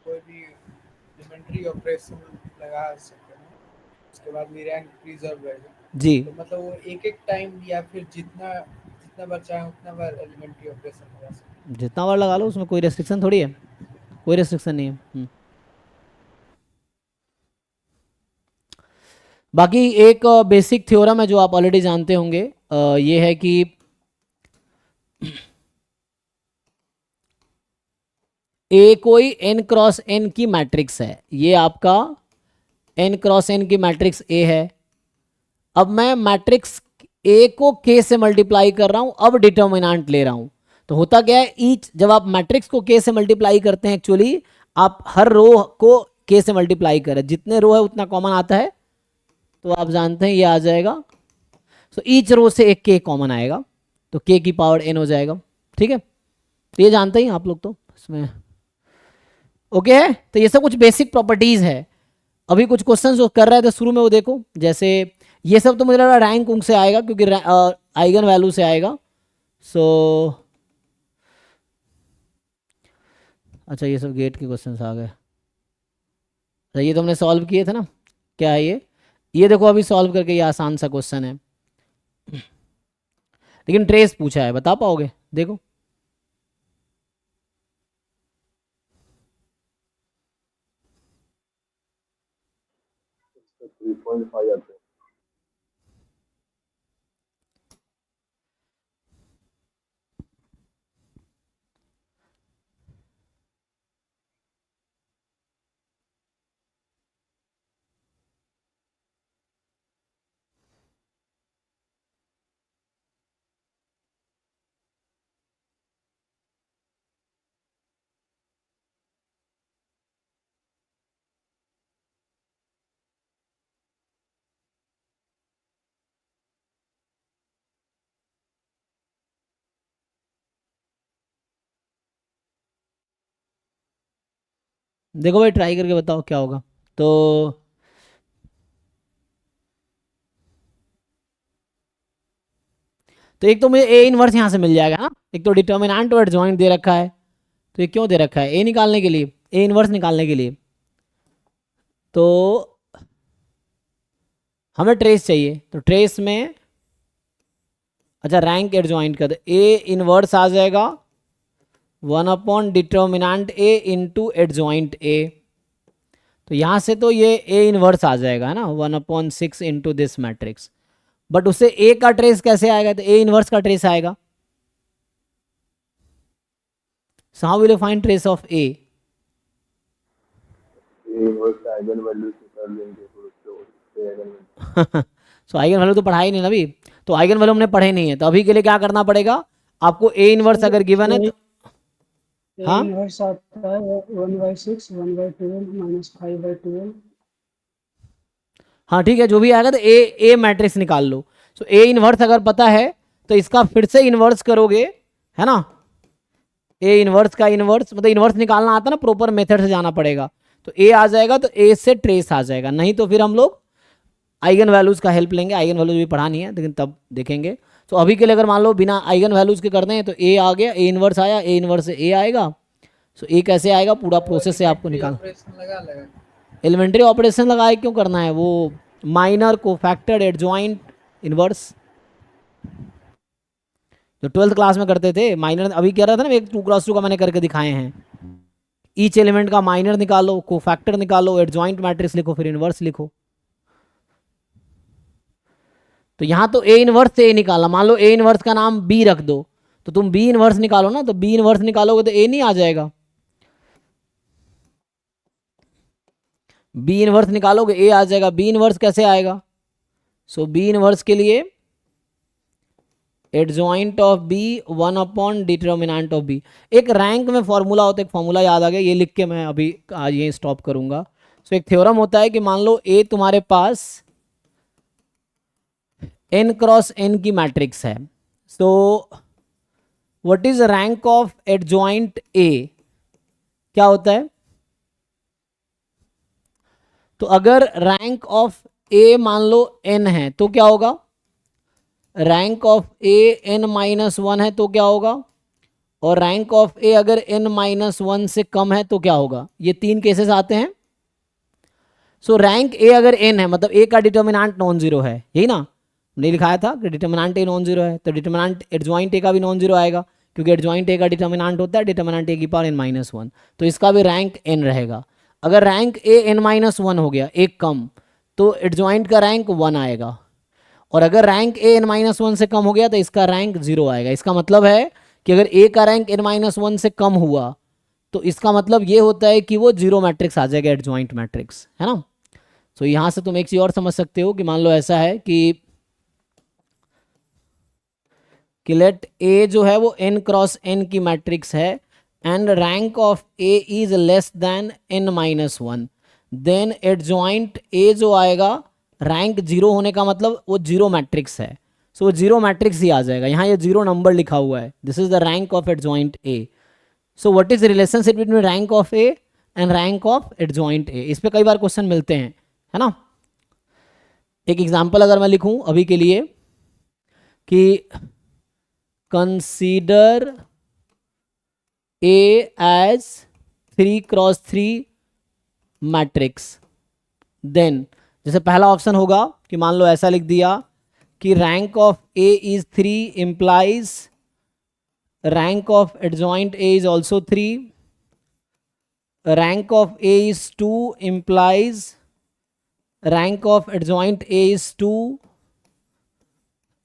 कोई भी एलिमेंट्री ऑपरेशन लगा सकते हैं, उसके बाद भी रैंक प्रिजर्व रहेगा। जी तो मतलब वो एक एक टाइम या फिर जितना जितना बार चाहे उतना बार एलिमेंट्री ऑपरेशन लगा सकते हैं। जितना बार लगा लो, उसमें कोई रेस्ट्रिक्शन थोड़ी है, कोई रेस्ट्रिक्शन नहीं है। बाकी एक बेसिक थ्योरम है जो आप ऑलरेडी जानते होंगे, ये है कि ए कोई n क्रॉस n की मैट्रिक्स है। ये आपका n क्रॉस n की मैट्रिक्स ए है। अब मैं मैट्रिक्स ए को k से मल्टीप्लाई कर रहा हूं, अब डिटर्मिनेंट ले रहा हूं। तो होता क्या है, ईच जब आप मैट्रिक्स को k से मल्टीप्लाई करते हैं, एक्चुअली आप हर रो को k से मल्टीप्लाई करें, जितने रो है उतना कॉमन आता है। तो आप जानते हैं ये आ जाएगा, सो ईच रो से एक k कॉमन आएगा, तो k की पावर n हो जाएगा। ठीक है, तो ये जानते ही आप लोग, तो इसमें ओके है। तो ये सब कुछ बेसिक प्रॉपर्टीज है। अभी कुछ क्वेश्चंस जो कर रहे थे शुरू में वो देखो, जैसे ये सब तो मुझे लग रहा है रैंक उंक से आएगा, क्योंकि आइगन वैल्यू से आएगा। सो अच्छा, ये सब गेट के क्वेश्चंस आ गए। तो ये तो हमने सॉल्व किए थे ना, क्या है ये देखो अभी सॉल्व करके, ये आसान सा क्वेश्चन है, लेकिन ट्रेस पूछा है, बता पाओगे? देखो 3.5 आते हैं। देखो भाई, ट्राई करके बताओ क्या होगा। तो एक तो मुझे ए इनवर्स यहाँ से मिल जाएगा ना, एक तो डिटर्मिनेंट और एडजॉइंट दे रखा है। तो ये क्यों दे रखा है? ए निकालने के लिए, ए इनवर्स निकालने के लिए। तो हमें ट्रेस चाहिए, तो ट्रेस में अच्छा रैंक एडजॉइंट कर दे, ए इनवर्स आ जाएगा 1 determinant A into adjoint A. तो यहाँ से तो ये ए इनवर्स आ जाएगा, है ना, 1/6 इंटू दिस मैट्रिक्स। बट उससे ए का ट्रेस कैसे आएगा? तो ए इनवर्स का ट्रेस आएगा। So how will you find trace of A? Inverse का आइगन वैल्यू निकाल लेंगे, फिर उससे आइगन वैल्यू। सो आइगन वैल्यू तो पढ़ा ही नहीं ना अभी, तो आइगन वैल्यू हमने पढ़े नहीं है। तो अभी के लिए क्या करना पड़ेगा आपको? ए इनवर्स अगर गिवन है तो हाँ इनवर्स आता है 1/6 1/12 माइनस 5/12। हाँ ठीक है, जो भी आएगा। तो ए मैट्रिक्स निकाल लो। सो ए इनवर्स अगर पता है तो इसका फिर से इनवर्स करोगे, है ना। ए इनवर्स का इनवर्स मतलब इनवर्स निकालना आता है ना, प्रॉपर मेथड से जाना पड़ेगा। तो ए आ जाएगा, तो ए से ट्रेस आ जाएगा। नहीं तो फिर हम लोग आइगन वैल्यूज का हेल्प लेंगे। आइगन वैल्यूज भी पढ़ानी है, लेकिन तब देखेंगे। तो अभी के लिए अगर मान लो बिना आइगन वैल्यूज के करते हैं, तो ए आ गया, ए इनवर्स आया, ए इनवर्स से ए आएगा। सो ए कैसे आएगा? पूरा प्रोसेस से आपको निकाल, ऑपरेशन लगा लगा एलिमेंट्री ऑपरेशन लगाए, क्यों करना है वो? माइनर को फैक्टर एडजॉइंट इनवर्स जो 12th क्लास में करते थे। माइनर अभी कह रहा था ना, एक 2x2 का मैंने करके दिखाए हैं। ईच एलिमेंट का माइनर निकालो, को फैक्टर निकालो, एडजॉइंट मैट्रिक्स लिखो, फिर इनवर्स लिखो। तो यहां तो ए इनवर्स से ए निकालना, मान लो ए इनवर्स का नाम बी रख दो, तो तुम बी इनवर्स निकालो ना, तो बी इनवर्स निकालोगे तो ए नहीं आ जाएगा। बी इनवर्स निकालोगे ए आ जाएगा। बी इनवर्स कैसे आएगा? सो बी इनवर्स के लिए adjoint of B 1 upon determinant of B. एक रैंक में फॉर्मूला होता है, एक फॉर्मूला याद आ गया, ये लिख के मैं अभी आज ये स्टॉप करूंगा। सो एक थ्योरम होता है कि मान लो ए तुम्हारे पास n क्रॉस n की मैट्रिक्स है। So what is rank of adjoint A, क्या होता है? तो अगर रैंक ऑफ ए मान लो n है तो क्या होगा? Rank of A n minus one है तो क्या होगा? और रैंक ऑफ ए अगर n माइनस वन से कम है तो क्या होगा? ये तीन केसेस आते हैं। सो रैंक ए अगर n है मतलब ए का डिटर्मिनेंट नॉन जीरो है, यही ना नहीं लिखाया था कि डिटर्मिनेंट ए नॉन जीरो है, तो डिटर्मिनेंट एडजॉइंट ए का भी नॉन जीरो आएगा क्योंकि एडजॉइंट ए का डिटर्मिनेंट होता है डिटर्मिनेंट ए की पावर n माइनस वन, तो इसका भी रैंक n रहेगा। अगर rank A n minus one हो गया एक कम तो एडजॉइंट का रैंक वन आएगा, और अगर rank A n minus one से कम हो गया तो इसका रैंक जीरो आएगा। इसका मतलब है कि अगर ए का रैंक n माइनस वन से कम हुआ तो इसका मतलब ये होता है कि वो जीरो मैट्रिक्स आ जाएगा, एडजॉइंट मैट्रिक्स, है ना। सो यहाँ से तुम एक चीज और समझ सकते हो कि मान लो ऐसा है कि लेट ए जो है वो n क्रॉस n की मैट्रिक्स है and rank of A is less than n minus one, then adjoint A जो आएगा रैंक जीरो होने का मतलब वो जीरो मैट्रिक्स है, सो वो जीरो मैट्रिक्स ही आ जाएगा। यहाँ ये जीरो नंबर लिखा हुआ है, this is the rank of adjoint A. So what is relationship between rank of A and rank of adjoint A, इस पे कई बार क्वेश्चन मिलते हैं, है ना। एक एग्जांपल अगर मैं लिखूं अभी के लिए कि consider A as 3 cross 3 matrix, then जैसे पहला ऑप्शन होगा कि मान लो ऐसा लिख दिया कि rank of A is 3 implies rank of adjoint A is also 3, rank of A is 2 implies rank of adjoint A is 2,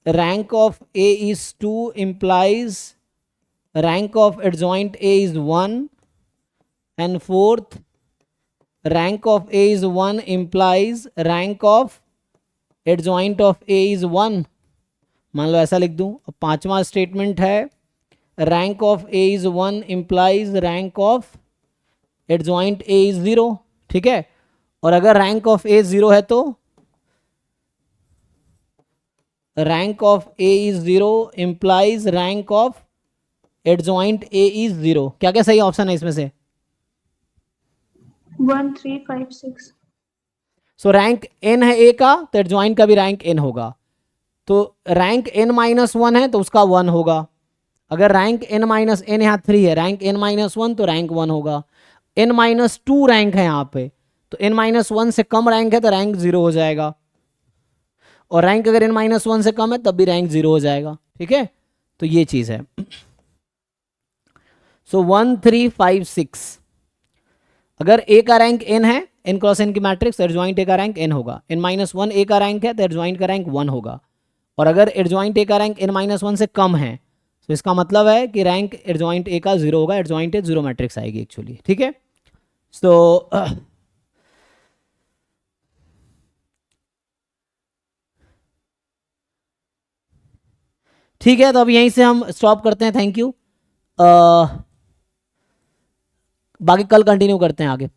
rank of A is 2 implies rank of adjoint A is 1, and fourth rank of A is 1 implies rank of adjoint of A is 1, मान लो ऐसा लिख दूं। अब पांचवा स्टेटमेंट है rank of A is 1 implies rank of adjoint A is 0, ठीक है। और अगर रैंक ऑफ ए जीरो है तो rank of A is zero implies rank of adjoint A is zero. क्या क्या सही ऑप्शन है इसमें से? 1 3 5 6। सो रैंक एन है ए का तो एडजॉइंट का भी रैंक एन होगा, तो रैंक एन माइनस वन है तो उसका वन होगा। अगर रैंक एन माइनस एन यहाँ 3 है, रैंक एन माइनस वन तो रैंक वन होगा। एन माइनस टू रैंक है यहाँ पे तो n माइनस वन से कम रैंक है तो रैंक जीरो हो जाएगा, और रैंक अगर n माइनस वन से कम है तब भी रैंक जीरो हो जाएगा, ठीक है। तो ये चीज है। सो 1 3 5 6 अगर a का रैंक n है n क्रॉस n की मैट्रिक्स, एडजॉइंट a का रैंक n होगा। n माइनस वन a का रैंक है तो एडजॉइंट का रैंक 1 होगा, और अगर एडजॉइंट a का रैंक n माइनस वन से कम है तो इसका मतलब है कि रैंक एडजॉइंट a का जीरो होगा, एडजॉइंट a जीरो मैट्रिक्स आएगी एक्चुअली, ठीक है। सो ठीक है, तो अब यहीं से हम स्टॉप करते हैं, थैंक यू। बाकी कल कंटिन्यू करते हैं आगे।